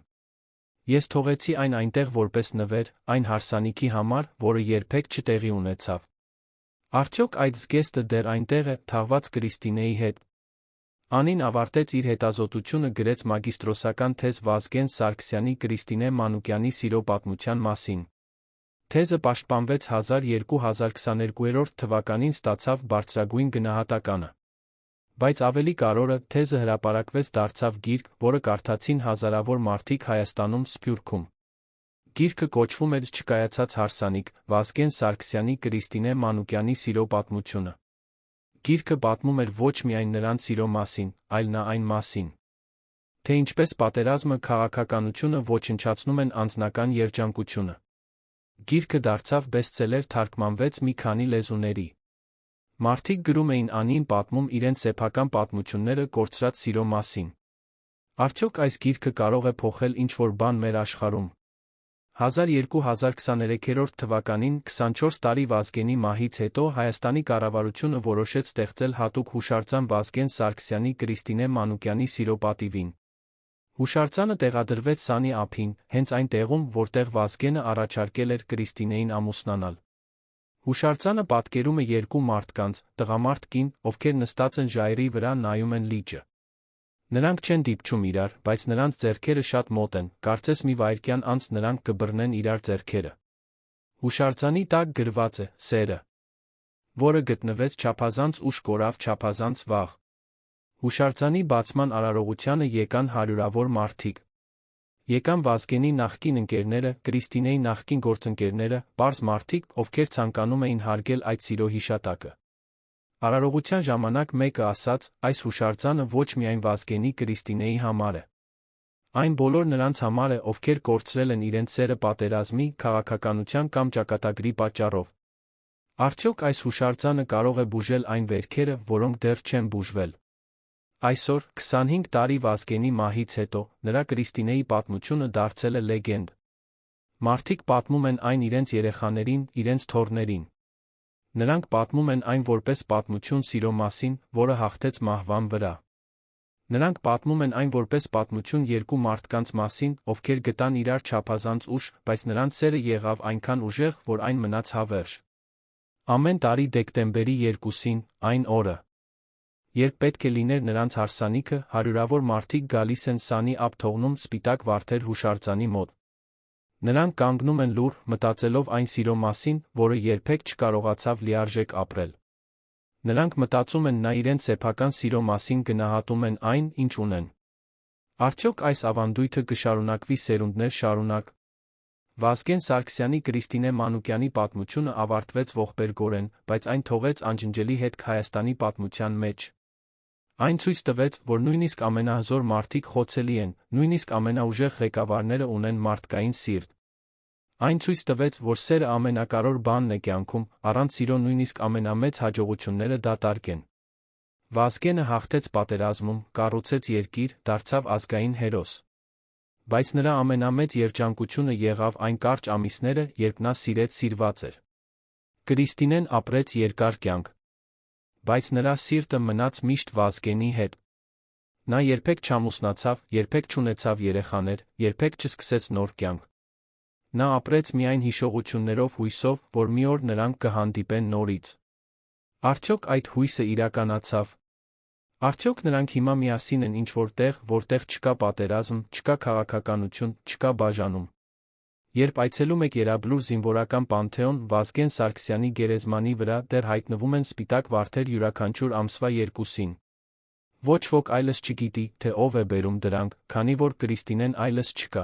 S1: Ես թողեցի այն այնտեղ որպես նվեր, այն հարսանիքի համար, որը երբեք չտեղի ունեցավ։ Արդյոք այդ զգեստը դեռ այնտեղ է, թաղված Կրիստինեի հետ։ Անին ավարտեց իր հետազոտությունը գրեց մագիստրոսական թեզ Վազգեն Սարգսյանի Կրիստինե Մանուկյանի սիրո պատմության մասին։ Թեզը պաշտպանվեց 1222 թվականին ստացավ բարձրագույն գնահատականը։ Բայց ավելի կարևորը, թեզը հրապարակվեց դարձավ գիրք, որը կարդացին հազարավոր մարդիկ Հայաստանում Սփյուռքում։ Գիրքը կոչվում էր «Չկայացած հարսանիք. Վազգեն Սարգսյանի Կրիստինե Մանուկյանի սիրո պատմությունը»։ Գիրքը պատմում էր ոչ միայն նրանց սիրո մասին, այլ նա այն մասին, թե ինչպես պատերազմը քաղաքականությունը ոչնչացնում են անձնական երջանկությունը։ Գիրքը դարձավ բեսթսելեր, թարգմանվեց մի քանի լեզուների։ Մարդիկ գրում էին Անին պատմում իրենց սեփական պատմությունները կորցրած սիրո մասին։ Արդյոք այս գիրքը կարող է փոխել ինչ-որ բան մեր աշխարհում։ 1223 թվականին 24 տարի Վազգենի մահից հետո Հայաստանի կառավարությունը որոշեց ստեղծել հատուկ հուշարձան Վազգեն Սարգսյանի Կրիստինե Մանուկյանի սիրո պատիվին։ Հուշարձանը տեղադրվեց Սանի ափին, հենց այն տեղում, որտեղ Վազգենը առաջարկել էր Կրիստինեին ամուսնանալ։ Հուշարձանը պատկերում է երկու մարդկանց, տղամարդ կին, ովքեր նստած են ժայռի վրա նայում են լիճը։ Նրանք չեն դիպչում իրար, բայց նրանց ձեռքերը շատ մոտ են, կարծես մի վայրկյան անց նրանք կբռնեն իրար ձեռքերը։ Հուշարձանի տակ գրված է «Սերը, որը գտնվեց չափազանց ուշ կորավ չափազանց վաղ»։ Հուշարձանի բացման արարողությանը եկան հարյուրավոր մարդիկ։ Եկան Վազգենի նախկին ընկերները, Կրիստինեի նախկին գործընկերները, պարզ մարդիկ, ովքեր ցանկանում էին հարգել այդ սիրո հիշատակը։ Արարողության ժամանակ մեկը ասաց, այս հուշարձանը ոչ միայն Վազգենի Կրիստինեի համար է։ Այն բոլոր նրանց համար է, ովքեր կորցրել են իրենց սերը պատերազմի, քաղաքականության կամ ճակատագրի պատճառով։ Արդյոք այս հուշարձանը կարող է բուժել այն վերքերը, որոնք դեռ չեն բուժվել։ Այսօր, 25 տարի Վազգենի մահից հետո, նրա Կրիստինեի պատմությունը դարձել է լեգենդ։ Մարդիկ պատմում են այն իրենց երեխաներին, իրենց թոռներին։ Նրանք պատմում են այն որպես պատմություն սիրո մասին, որը հաղթեց մահվան վրա։ Նրանք պատմում են այն որպես պատմություն երկու մարդկանց մասին, ովքեր գտան իրար չափազանց ուշ, բայց նրանց սերը եղավ այնքան ուժեղ, որ այն մնաց հավերժ։ Ամեն տարի դեկտեմբերի 2-ին, այն օրը, երբ պետք է լիներ նրանց հարսանիքը, հարյուրավոր մարդիկ գալիս են Սանի ափ թողնում սպիտակ վարդեր հուշարձանի մոտ։ Նրանք կանգնում են լուռ, մտածելով այն սիրո մասին, որը երբեք չկարողացավ լիարժեք ապրել։ Նրանք մտածում են նա իրենց սեփական սիրո մասին գնահատում են այն, ինչ ունեն։ Արդյոք այս ավանդույթը կշարունակվի սերունդներ շարունակ։ Վազգեն Սարգսյանի Կրիստինե Մանուկյանի պատմությունը ավարտվեց ողբերգորեն, բայց այն թողեց անջնջելի հետք Հայաստանի պատմության մեջ։ Այն ցույց տվեց, որ նույնիսկ ամենահզոր մարդիկ խոցելի են, նույնիսկ ամենաուժեղ ղեկավարները ունեն մարդկային սիրտ։ Այն ցույց տվեց, որ սերը ամենակարևոր բանն է կյանքում, առանց սիրո նույնիսկ ամենամեծ հաջողությունները դատարկ են։ Վազգենը հաղթեց պատերազմում, կառուցեց երկիր, դարձավ ազգային հերոս։ Բայց նրա ամենամեծ երջանկությունը եղավ այն կարճ ամիսները, երբ նա սիրեց սիրված էր։ Կրիստինեն ապրեց երկար կյանք։ Բայց նրա սիրտը մնաց միշտ Վազգենի հետ։ Նա երբեք չամուսնացավ, երբեք չունեցավ երեխաներ, երբեք չսկսեց նոր կյանք։ Նա ապրեց միայն հիշողություններով, հույսով, որ մի օր նրանք կհանդիպեն նորից։ Արդյոք այդ հույսը իրականացավ։ Արդյոք նրանք հիմա միասին են ինչ-որ տեղ, որտեղ չկա պատերազմ, չկա քաղաքականություն, չկա բաժանում։ Երբ այցելում եք Երաբլուր զինվորական Պանթեոն, Վազգեն Սարգսյանի գերեզմանի վրա դեռ հայտնվում են սպիտակ վարդեր յուրաքանչյուր ամսվա 2-ին։ Ոչ ոք այլս չգիտի, թե ով է բերում դրանք, քանի որ Կրիստինեն այլս չկա։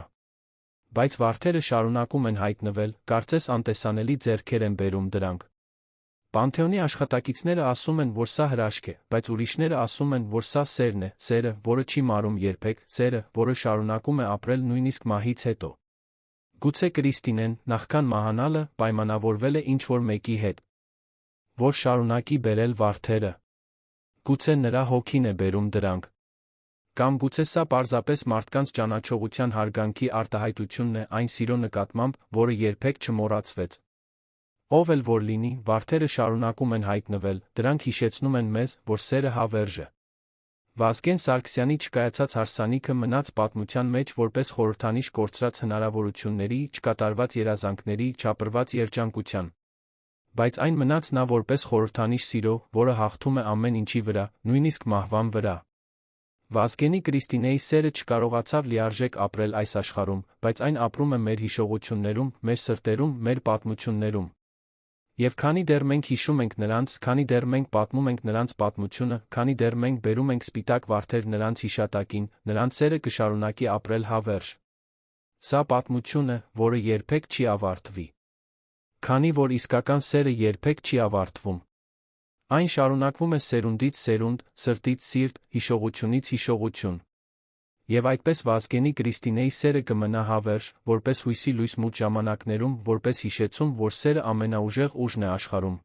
S1: Բայց վարդերը շարունակում են հայտնվել, կարծես անտեսանելի ձեռքեր են բերում դրանք։ Պանթեոնի աշխատակիցները ասում են, որ սա հրաշք է, բայց ուրիշները ասում են, որ սա սերն է, սերը, որը չի մարում երբեք, սերը, որը շարունակում է ապրել նույնիսկ մահից հետո։ Գուցե Կրիստինեն, նախքան մահանալը, պայմանավորվել է ինչ-որ մեկի հետ, որ շարունակի բերել վարդերը։ Գուցե նրա հոգին է բերում դրանք։ Կամ գուցե սա պարզապես մարդկանց ճանաչողության հարգանքի արտահայտությունն է այն սիրո նկատմամբ, որը երբեք չմոռացվեց։ Ով էլ որ լինի, վարդերը շարունակում են հայտնվել, դրանք հիշեցնում են մեզ, որ սերը հավերժ է։ Վազգեն Սարգսյանի չկայացած հարսանիքը մնաց պատմության մեջ որպես խորհրդանիշ կորցրած հնարավորությունների, չկատարված երազանքների, չապրված երջանկության։ Բայց այն մնաց նա որպես խորհրդանիշ սիրո, որը հաղթում է ամեն ինչի վրա, նույնիսկ մահվան վրա։ Վազգենի Կրիստինեի սերը չկարողացավ լիարժեք ապրել այս աշխարհում, բայց այն ապրում է մեր հիշողություններում, մեր սրտերում, մեր պատմություններում։ Եվ քանի դեռ մենք հիշում ենք նրանց, քանի դեռ մենք պատմում ենք նրանց պատմությունը, քանի դեռ մենք բերում ենք սպիտակ վարդեր նրանց հիշատակին, նրանց սերը կշարունակի ապրել հավերժ։ Սա պատմություն է, որը երբեք չի ավարտվի։ Քանի որ իսկական սերը երբեք չի ավարտվում։ Այն շարունակվում է սերունդից սերունդ, սրտից սիրտ, հիշողությունից հիշողություն։ Եվ այդպես Վազգենի Կրիստինեի սերը կմնա հավերժ, որպես հույսի լույս մութ ժամանակներում, որպես հիշեցում, որ սերը ամենաուժեղ ուժն է աշխարհում։